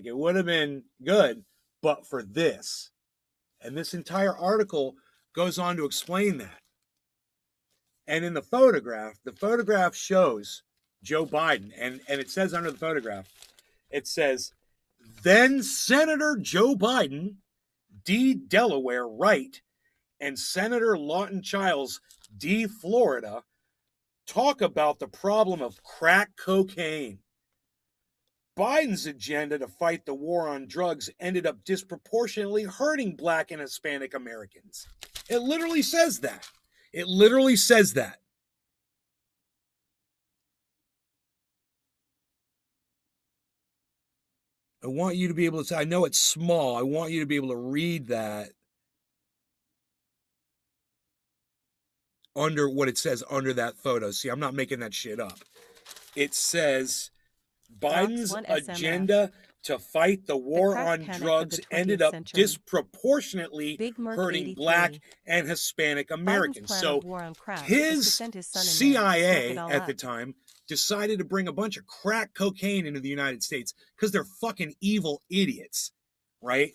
it would have been good, but for this. And this entire article goes on to explain that. And in the photograph shows Joe Biden, and it says under the photograph, it says, then Senator Joe Biden, D. Delaware, right, and Senator Lawton Chiles, D. Florida, talk about the problem of crack cocaine. Biden's agenda to fight the war on drugs ended up disproportionately hurting Black and Hispanic Americans. It literally says that. It literally says that. I want you to be able to say, I know it's small. I want you to be able to read that under what it says under that photo. See, I'm not making that shit up. It says Biden's agenda to fight the war on drugs ended up disproportionately hurting Black and Hispanic Americans. So his CIA at the time decided to bring a bunch of crack cocaine into the United States because they're fucking evil idiots, right?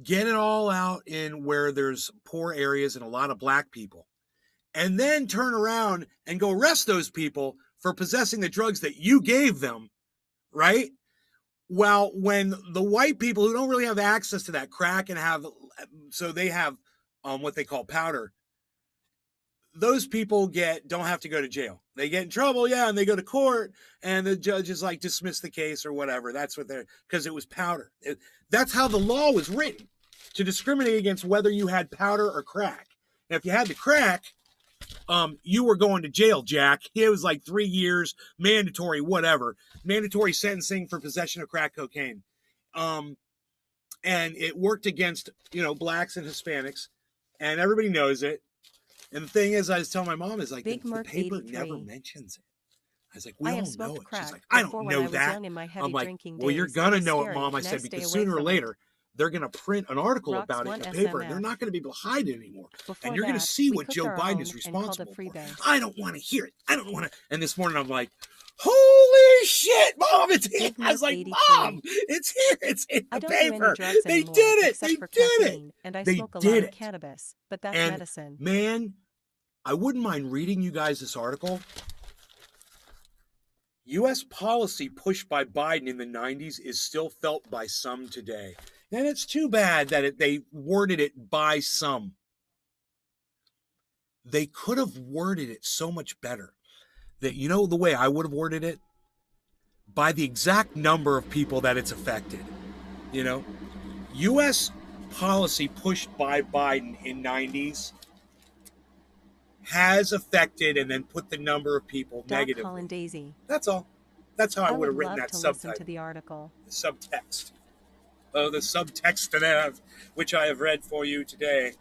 Get it all out in where there's poor areas and a lot of Black people. And then turn around and go arrest those people for possessing the drugs that you gave them, right? Well, when the white people who don't really have access to that crack and so they have what they call powder, those people don't have to go to jail. They get in trouble, yeah, and they go to court, and the judge is like, dismiss the case or whatever. That's what because it was powder. That's how the law was written, to discriminate against whether you had powder or crack. And if you had the crack, you were going to jail, Jack. It was like 3 years, mandatory, whatever. Mandatory sentencing for possession of crack cocaine. And it worked against, Blacks and Hispanics, and everybody knows it. And the thing is, I was telling my mom, is like, the paper never mentions it. I was like, we all know it. She's like, I don't know that. I'm like, well, you're going to know it, Mom. I said, because sooner or later, they're going to print an article about it in the paper, and they're not going to be able to hide it anymore. And you're going to see what Joe Biden is responsible for. I don't want to hear it. I don't want to. And this morning, I'm like, holy shit, Mom, it's here. I was like, Mom, it's here. It's in the paper. They did it. They did it. And I smoke a lot of cannabis, but that's medicine. Man, I wouldn't mind reading you guys this article. U.S. policy pushed by Biden in the 90s is still felt by some today. And it's too bad that they worded it by some. They could have worded it so much better. That, the way I would have worded it? By the exact number of people that it's affected. U.S. policy pushed by Biden in 90s has affected and then put the number of people negatively. Colin Daisy. That's all. That's how I would have written that subtitle. To the article. The subtext. Oh, the subtext thereof, which I have read for you today.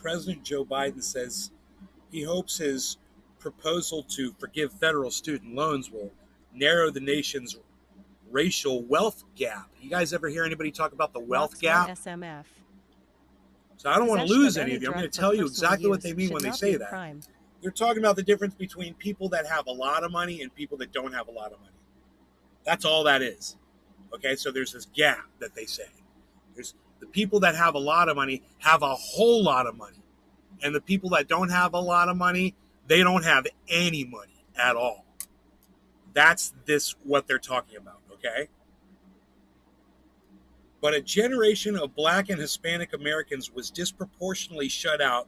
President Joe Biden says he hopes his proposal to forgive federal student loans will narrow the nation's racial wealth gap. You guys ever hear anybody talk about the wealth gap? SMF. So I don't want to Possession lose of any any of you. I'm drug going to for tell you personal exactly what use they mean should when they not say be a that. crime. They're talking about the difference between people that have a lot of money and people that don't have a lot of money. That's all that is. Okay, so there's this gap that they say. There's the people that have a lot of money have a whole lot of money. And the people that don't have a lot of money, they don't have any money at all. That's what they're talking about, okay? But a generation of Black and Hispanic Americans was disproportionately shut out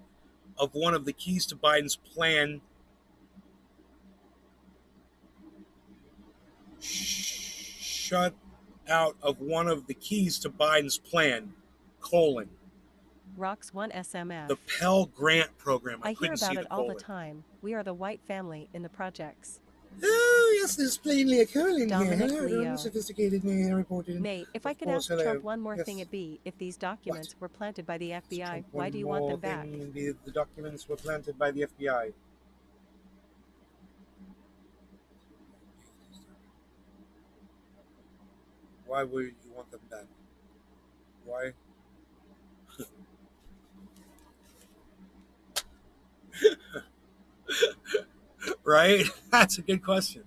of one of the keys to Biden's plan. Shut out of one of the keys to Biden's plan, Rocks 1 SMF. the Pell Grant program. I hear couldn't about see it all the time. We are the white family in the projects. Oh, yes, there's plainly a colon Dominic here. Hello, Leo. Sophisticated man reported. May, if I Of could course, ask hello. Trump one more Yes. thing, it be, if these documents were planted by the FBI, Trump, why one do you want more them back? thing, the documents were planted by the FBI. Why would you want them back? Why? Right? That's a good question.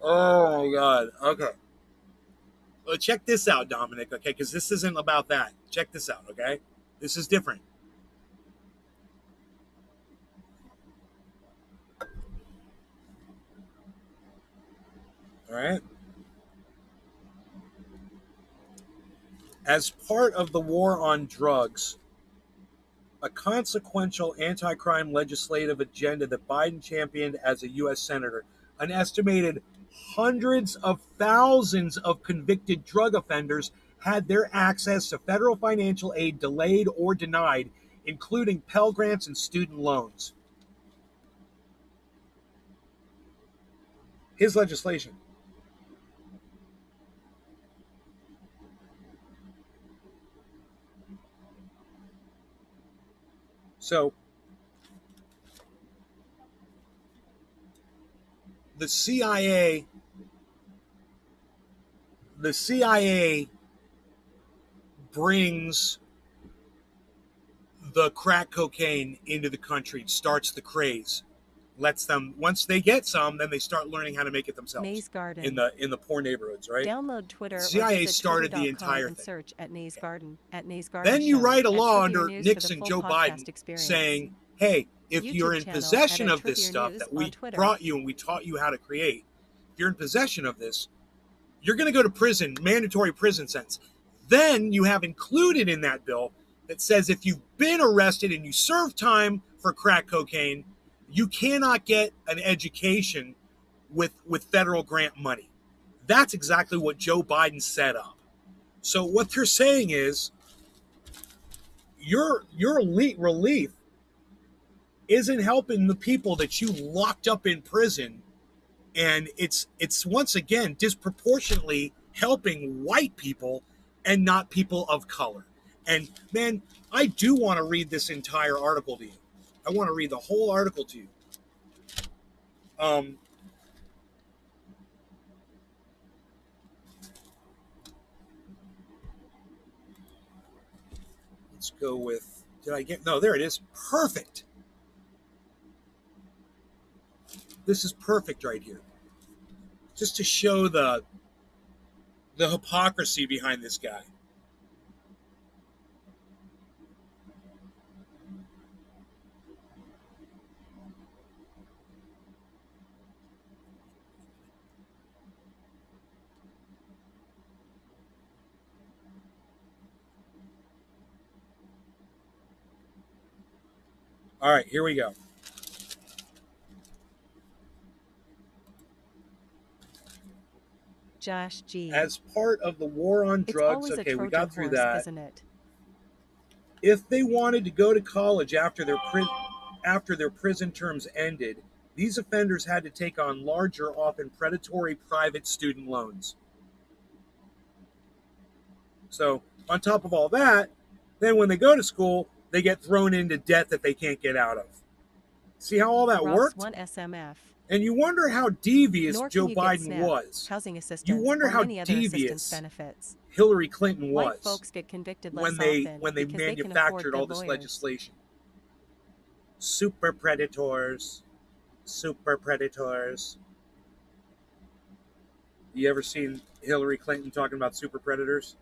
Oh my God. Okay. Well, check this out, Dominic, okay? Because this isn't about that. Check this out, okay? This is different. All right? As part of the war on drugs, a consequential anti-crime legislative agenda that Biden championed as a U.S. Senator, an estimated hundreds of thousands of convicted drug offenders had their access to federal financial aid delayed or denied, including Pell Grants and student loans. His legislation. So, the CIA brings the crack cocaine into the country, starts the craze, lets them, once they get some, then they start learning how to make it themselves Nays Garden. in the poor neighborhoods, right? Download Twitter. CIA or visit started the twitter.com entire and thing. Search at Nays Garden. At Nays Garden. Then you Show, write a at law Trivia under News for the Nixon, full Joe podcast Biden, experience. saying, hey, if YouTube you're in channel possession at of this Trivia stuff News that on we Twitter. brought you and we taught you how to create, if you're in possession of this, you're going to go to prison, mandatory prison sentence. Then you have included in that bill that says if you've been arrested and you serve time for crack cocaine, you cannot get an education with federal grant money. That's exactly what Joe Biden set up. So what they're saying is your elite relief isn't helping the people that you locked up in prison, and it's once again disproportionately helping white people and not people of color. And man, I do want to read this entire article to you. I want to read the whole article to you. Let's go with, no, there it is. Perfect. This is perfect right here. Just to show the hypocrisy behind this guy. All right, here we go. Josh G. As part of the war on It's drugs, always a okay, we Trojan got through horse, that. isn't it? If they wanted to go to college after their prison terms ended, these offenders had to take on larger, often predatory private student loans. So on top of all that, then when they go to school, they get thrown into debt that they can't get out of. See how all that Ross worked? 1 SMF. And you wonder how devious Nor Joe can you get Biden SNAP, was. housing assistance, You wonder or how many other assistance devious benefits. Hillary Clinton White was folks get convicted less when they often because manufactured they all can afford this good lawyers. legislation. Super predators. Super predators. You ever seen Hillary Clinton talking about super predators?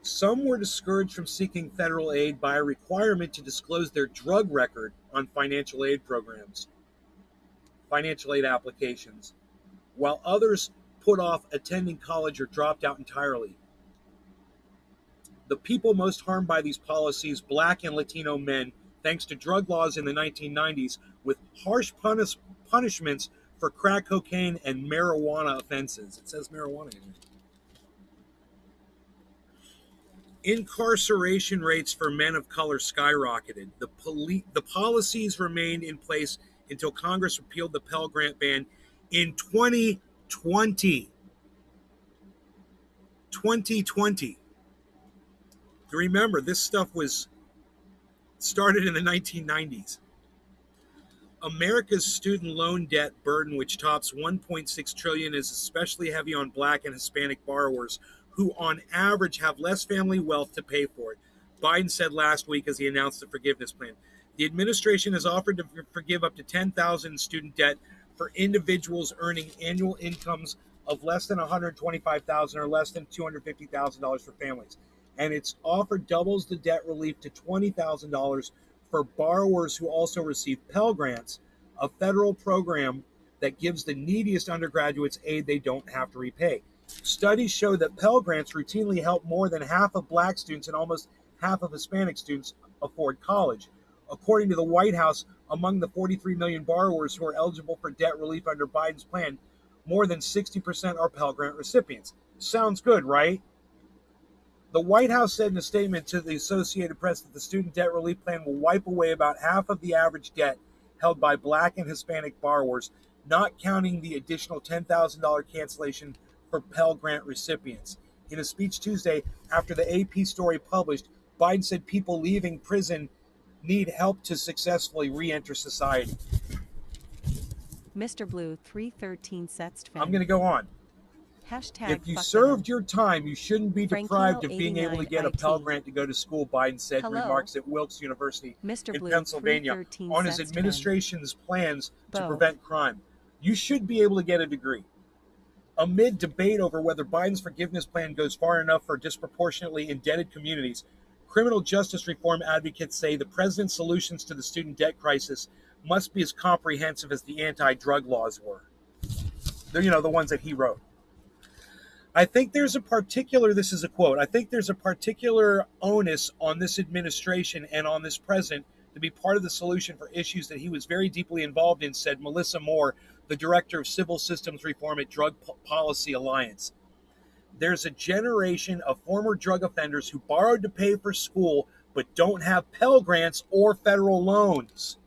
Some were discouraged from seeking federal aid by a requirement to disclose their drug record on financial aid programs, financial aid applications, while others put off attending college or dropped out entirely. The people most harmed by these policies, Black and Latino men, thanks to drug laws in the 1990s with harsh punishments for crack cocaine and marijuana offenses. It says marijuana in here. Incarceration rates for men of color skyrocketed. The policies remained in place until Congress repealed the Pell Grant ban in 2020. 2020. Remember, this stuff was started in the 1990s. America's student loan debt burden, which tops $1.6 trillion, is especially heavy on Black and Hispanic borrowers who on average have less family wealth to pay for it, Biden said last week as he announced the forgiveness plan. The administration has offered to forgive up to $10,000 in student debt for individuals earning annual incomes of less than $125,000 or less than $250,000 for families. And its offer doubles the debt relief to $20,000 for borrowers who also receive Pell Grants, a federal program that gives the neediest undergraduates aid they don't have to repay. Studies show that Pell Grants routinely help more than half of Black students and almost half of Hispanic students afford college. According to the White House, among the 43 million borrowers who are eligible for debt relief under Biden's plan, more than 60% are Pell Grant recipients. Sounds good, right? The White House said in a statement to the Associated Press that the student debt relief plan will wipe away about half of the average debt held by Black and Hispanic borrowers, not counting the additional $10,000 cancellation for Pell Grant recipients. In a speech Tuesday after the AP story published, Biden said people leaving prison need help to successfully re-enter society. Mr. Blue 313 Setst I'm going to go on. Hashtag if you fuck served them. your time, you shouldn't be deprived of being able to get a 89 Pell IT. Grant to go to school, Biden said in Hello? remarks at Wilkes University Mr. in Blue Pennsylvania 313 on his Setst administration's plans to Bo. prevent crime. You should be able to get a degree. Amid debate over whether Biden's forgiveness plan goes far enough for disproportionately indebted communities, criminal justice reform advocates say the president's solutions to the student debt crisis must be as comprehensive as the anti-drug laws were. They're, the ones that he wrote. I think there's a particular, this is a quote, I think there's a particular onus on this administration and on this president to be part of the solution for issues that he was very deeply involved in, said Melissa Moore, the director of civil systems reform at Drug Policy Alliance. There's a generation of former drug offenders who borrowed to pay for school but don't have Pell Grants or federal loans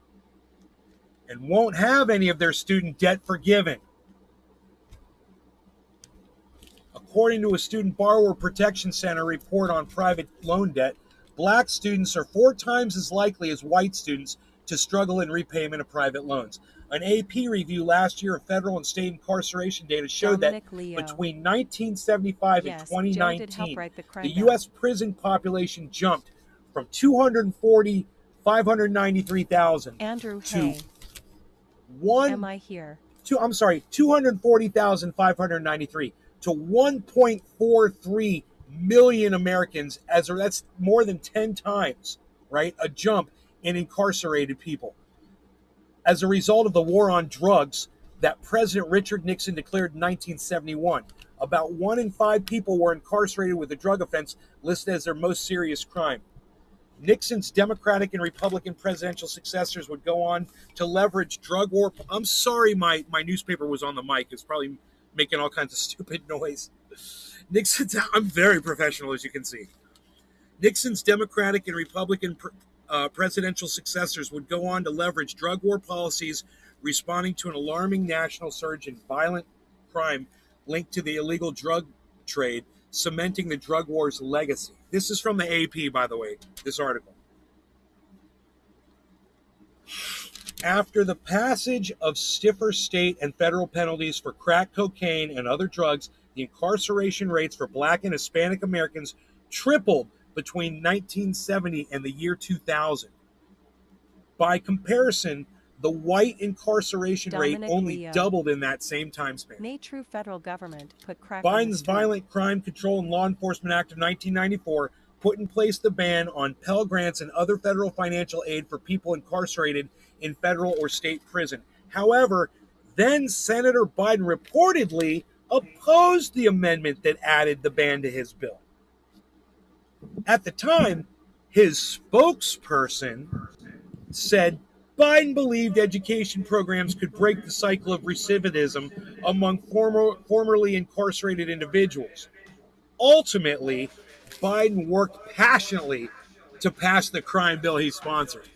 and won't have any of their student debt forgiven. According to a Student Borrower Protection Center report on private loan debt, Black students are 4 times as likely as white students to struggle in repayment of private loans. An AP review last year of federal and state incarceration data showed Dominic that Leo. between 1975 Yes, and Joe did help 2019, write the crime the bill. U.S. prison population jumped from 593,000 Andrew to Hay. one. Am I here? 240,593 to 1.43 million Americans. That's more than 10 times, right? A jump in incarcerated people. As a result of the war on drugs that President Richard Nixon declared in 1971, about 1 in 5 people were incarcerated with a drug offense listed as their most serious crime. Nixon's Democratic and Republican presidential successors would go on to leverage drug war. I'm sorry, my newspaper was on the mic. It's probably making all kinds of stupid noise. I'm very professional, as you can see. Nixon's Democratic and Republican presidential successors would go on to leverage drug war policies responding to an alarming national surge in violent crime linked to the illegal drug trade, cementing the drug war's legacy. This is from the AP, by the way, this article. After the passage of stiffer state and federal penalties for crack cocaine and other drugs, the incarceration rates for Black and Hispanic Americans tripled between 1970 and the year 2000. By comparison, the white incarceration rate Dominic only Leo. doubled in that same time span. May true federal government put crack on the Biden's street. Violent Crime Control and Law Enforcement Act of 1994 put in place the ban on Pell Grants and other federal financial aid for people incarcerated in federal or state prison. However, then Senator Biden reportedly opposed the amendment that added the ban to his bill. At the time, his spokesperson said Biden believed education programs could break the cycle of recidivism among formerly incarcerated individuals. Ultimately, Biden worked passionately to pass the crime bill he sponsored.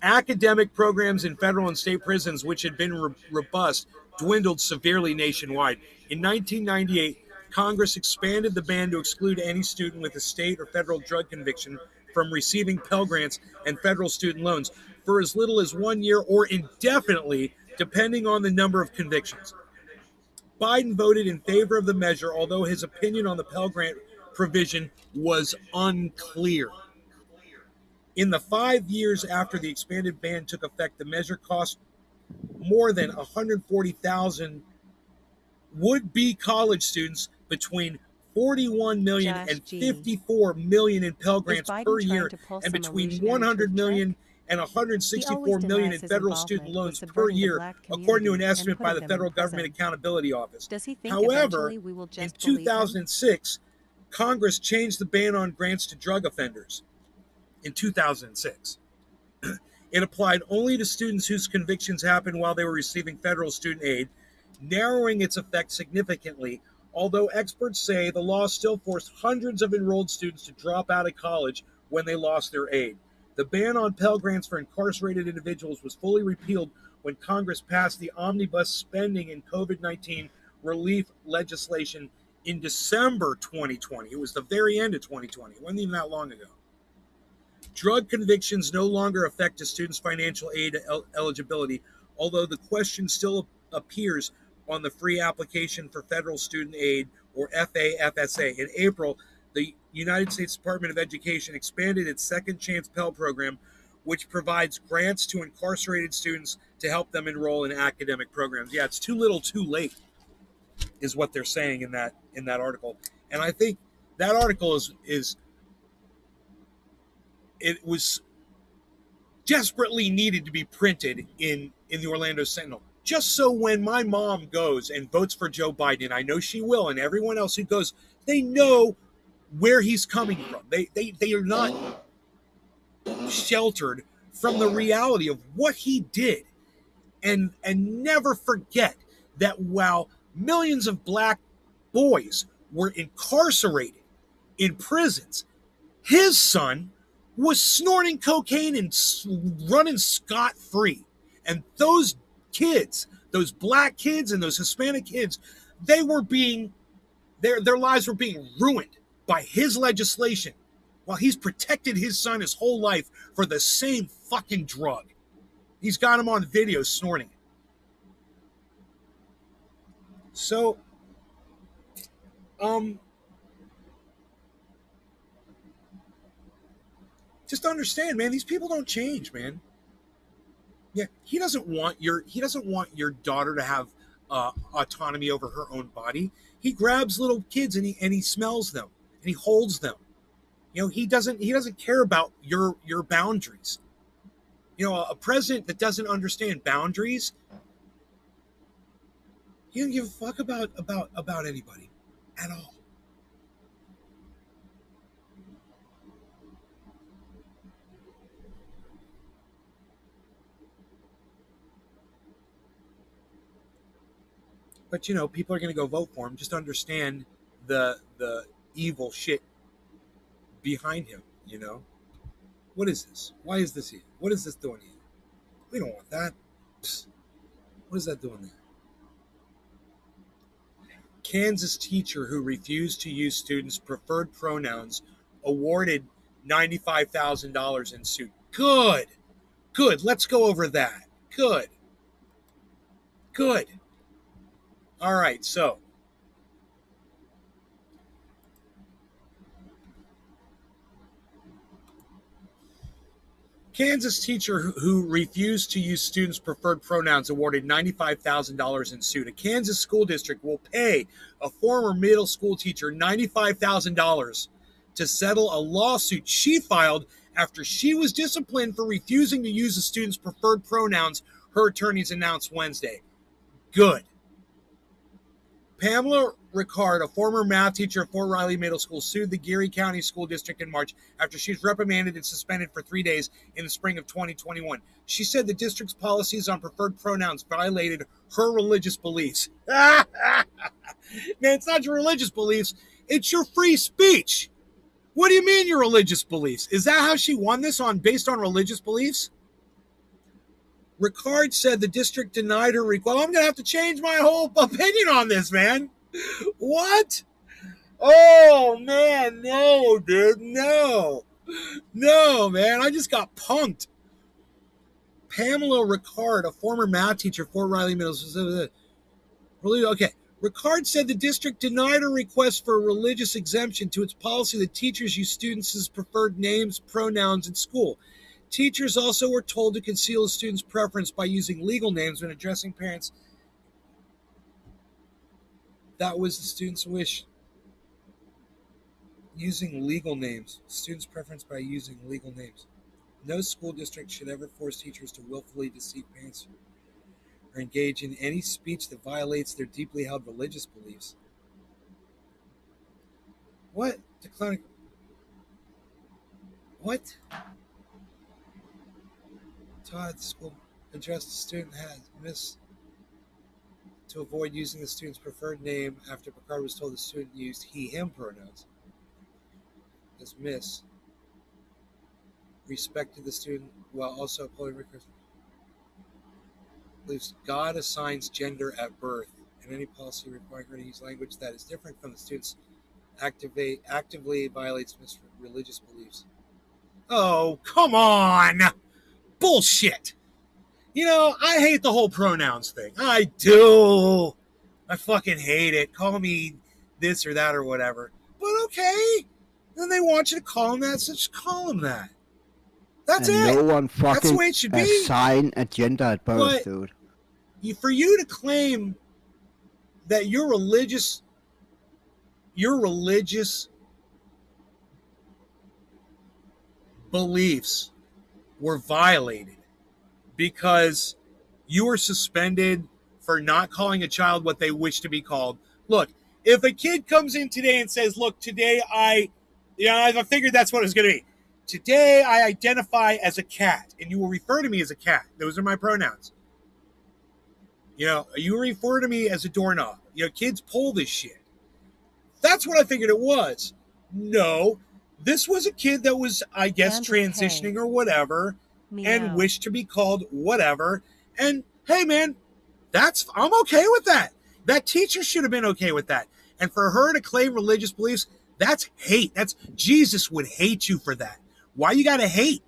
Academic programs in federal and state prisons, which had been robust, dwindled severely nationwide. In 1998, Congress expanded the ban to exclude any student with a state or federal drug conviction from receiving Pell Grants and federal student loans for as little as 1 year or indefinitely, depending on the number of convictions. Biden voted in favor of the measure, although his opinion on the Pell Grant provision was unclear. In the 5 years after the expanded ban took effect, the measure cost more than 140,000 would-be college students between 41 million and 54 million in Pell Grants per year, and between 100 million and 164 million in federal student loans per year, according to an estimate by the Federal Government Accountability Office. However, in 2006, Congress changed the ban on grants to drug offenders. In 2006, it applied only to students whose convictions happened while they were receiving federal student aid, narrowing its effect significantly. Although experts say the law still forced hundreds of enrolled students to drop out of college when they lost their aid. The ban on Pell Grants for incarcerated individuals was fully repealed when Congress passed the omnibus spending and COVID-19 relief legislation in December 2020. It was the very end of 2020. It wasn't even that long ago. Drug convictions no longer affect a student's financial aid eligibility, although the question still appears on the free application for federal student aid, or FAFSA. In April, the United States Department of Education expanded its Second Chance Pell Program, which provides grants to incarcerated students to help them enroll in academic programs. Yeah, it's too little, too late, is what they're saying in that article. And I think that article is it was desperately needed to be printed in the Orlando Sentinel, just so when my mom goes and votes for Joe Biden, and I know she will, and everyone else who goes, they know where he's coming from. They are not sheltered from the reality of what he did, and never forget that while millions of black boys were incarcerated in prisons, his son was snorting cocaine and running scot-free. And those kids, those black kids and those Hispanic kids, they were being, their lives were being ruined by his legislation while he's protected his son his whole life for the same fucking drug. He's got him on video snorting it. So, just understand, man, these people don't change, man. Yeah, he doesn't want your daughter to have autonomy over her own body. He grabs little kids and he smells them and he holds them. You know, he doesn't care about your boundaries. You know, a president that doesn't understand boundaries, he doesn't give a fuck about anybody at all. But, you know, people are going to go vote for him. Just understand the evil shit behind him, you know? What is this? Why is this here? What is this doing here? We don't want that. Psst. What is that doing there? Kansas teacher who refused to use students' preferred pronouns awarded $95,000 in suit. Good. Let's go over that. Good. All right, so Kansas teacher who refused to use students' preferred pronouns awarded $95,000 in suit. A Kansas school district will pay a former middle school teacher $95,000 to settle a lawsuit she filed after she was disciplined for refusing to use a student's preferred pronouns, her attorneys announced Wednesday. Good. Pamela Ricard, a former math teacher at Fort Riley Middle School, sued the Geary County School District in March after she was reprimanded and suspended for 3 days in the spring of 2021. She said the district's policies on preferred pronouns violated her religious beliefs. Man, it's not your religious beliefs. It's your free speech. What do you mean your religious beliefs? Is that how she won this based on religious beliefs? Ricard said the district denied her request. Well, I'm going to have to change my whole opinion on this, man. What? Oh, man, no, dude, no. No, man, I just got punked. Pamela Ricard, a former math teacher at Fort Riley Middle School. Okay. Ricard said the district denied her request for a religious exemption to its policy that teachers use students' preferred names, pronouns in school. Teachers also were told to conceal a student's preference by using legal names when addressing parents. That was the student's wish. Using legal names. Student's preference by using legal names. No school district should ever force teachers to willfully deceive parents or engage in any speech that violates their deeply held religious beliefs. What? Declining. What? Todd, the school addressed the student has missed to avoid using the student's preferred name after Picard was told the student used he/him pronouns. As Miss respected the student while also upholding records. Believes God assigns gender at birth, and any policy requiring her to use language that is different from the student's actively violates religious beliefs. Oh, come on! Bullshit! You know, I hate the whole pronouns thing. I do. I fucking hate it. Call me this or that or whatever. But okay. Then they want you to call them that, so just call them that. That's and it. No one That's the fucking way it should be. assign a gender at birth, But dude. for you to claim that your religious beliefs were violated because you were suspended for not calling a child what they wish to be called. Look, if a kid comes in today and says, look, today I figured that's what it's going to be. Today I identify as a cat, and you will refer to me as a cat. Those are my pronouns. You know, you refer to me as a doorknob. You know, kids pull this shit. That's what I figured it was. No, this was a kid that was, I guess, transitioning or whatever, and wished to be called whatever. And hey, man, I'm okay with that. That teacher should have been okay with that. And for her to claim religious beliefs, that's hate. Jesus would hate you for that. Why you gotta hate?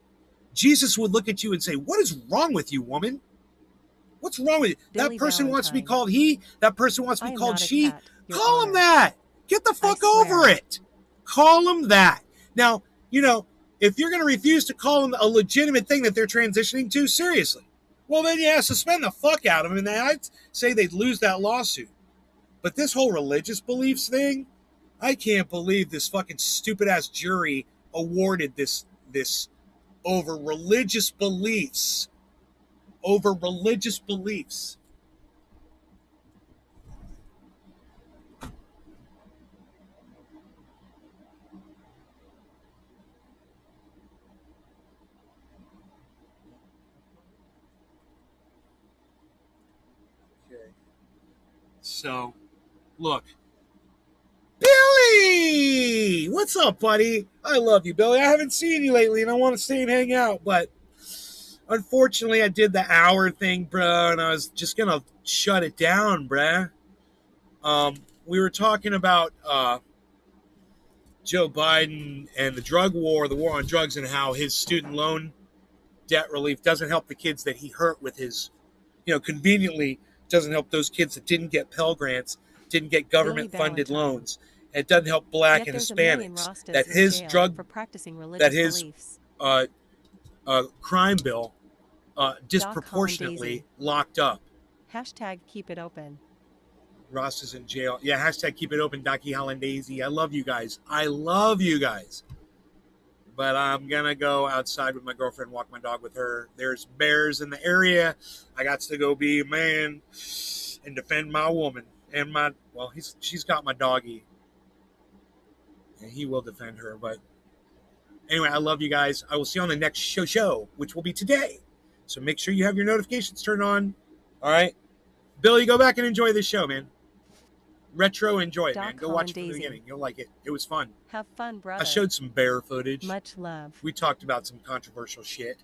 Jesus would look at you and say, what is wrong with you, woman? What's wrong with you? That person wants to be called he. That person wants to be called she. Call him that. Get the fuck over it. Call him that. Now, you know, if you're going to refuse to call them a legitimate thing that they're transitioning to, seriously, well, then, yeah, suspend the fuck out of them. And I'd say they'd lose that lawsuit. But this whole religious beliefs thing, I can't believe this fucking stupid-ass jury awarded this over religious beliefs. Over religious beliefs. So, look. Billy! What's up, buddy? I love you, Billy. I haven't seen you lately, and I want to stay and hang out, but unfortunately, I did the hour thing, bro, and I was just going to shut it down, bruh. we were talking about Joe Biden and the drug war, the war on drugs, and how his student loan debt relief doesn't help the kids that he hurt with his, conveniently doesn't help those kids that didn't get Pell Grants, didn't get government-funded Valentine. loans. It doesn't help Black Yet and there's a million Hispanics. Rostas That in his jail drug, for practicing religious that his beliefs. crime bill disproportionately locked up. Hashtag keep it open. Ross is in jail. Yeah, hashtag keep it open, Daki Hollandaise. I love you guys. I love you guys. But I'm going to go outside with my girlfriend, walk my dog with her. There's bears in the area. I got to go be a man and defend my woman. And she's got my doggy. And he will defend her. But anyway, I love you guys. I will see you on the next show, which will be today. So make sure you have your notifications turned on. All right? Billy, go back and enjoy this show, man. Retro, enjoy it, man. Go watch it from the beginning. You'll like it. It was fun. Have fun, brother. I showed some bear footage. Much love. We talked about some controversial shit.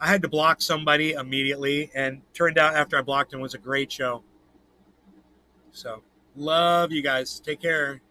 I had to block somebody immediately, and turned out after I blocked him was a great show. So, love you guys. Take care.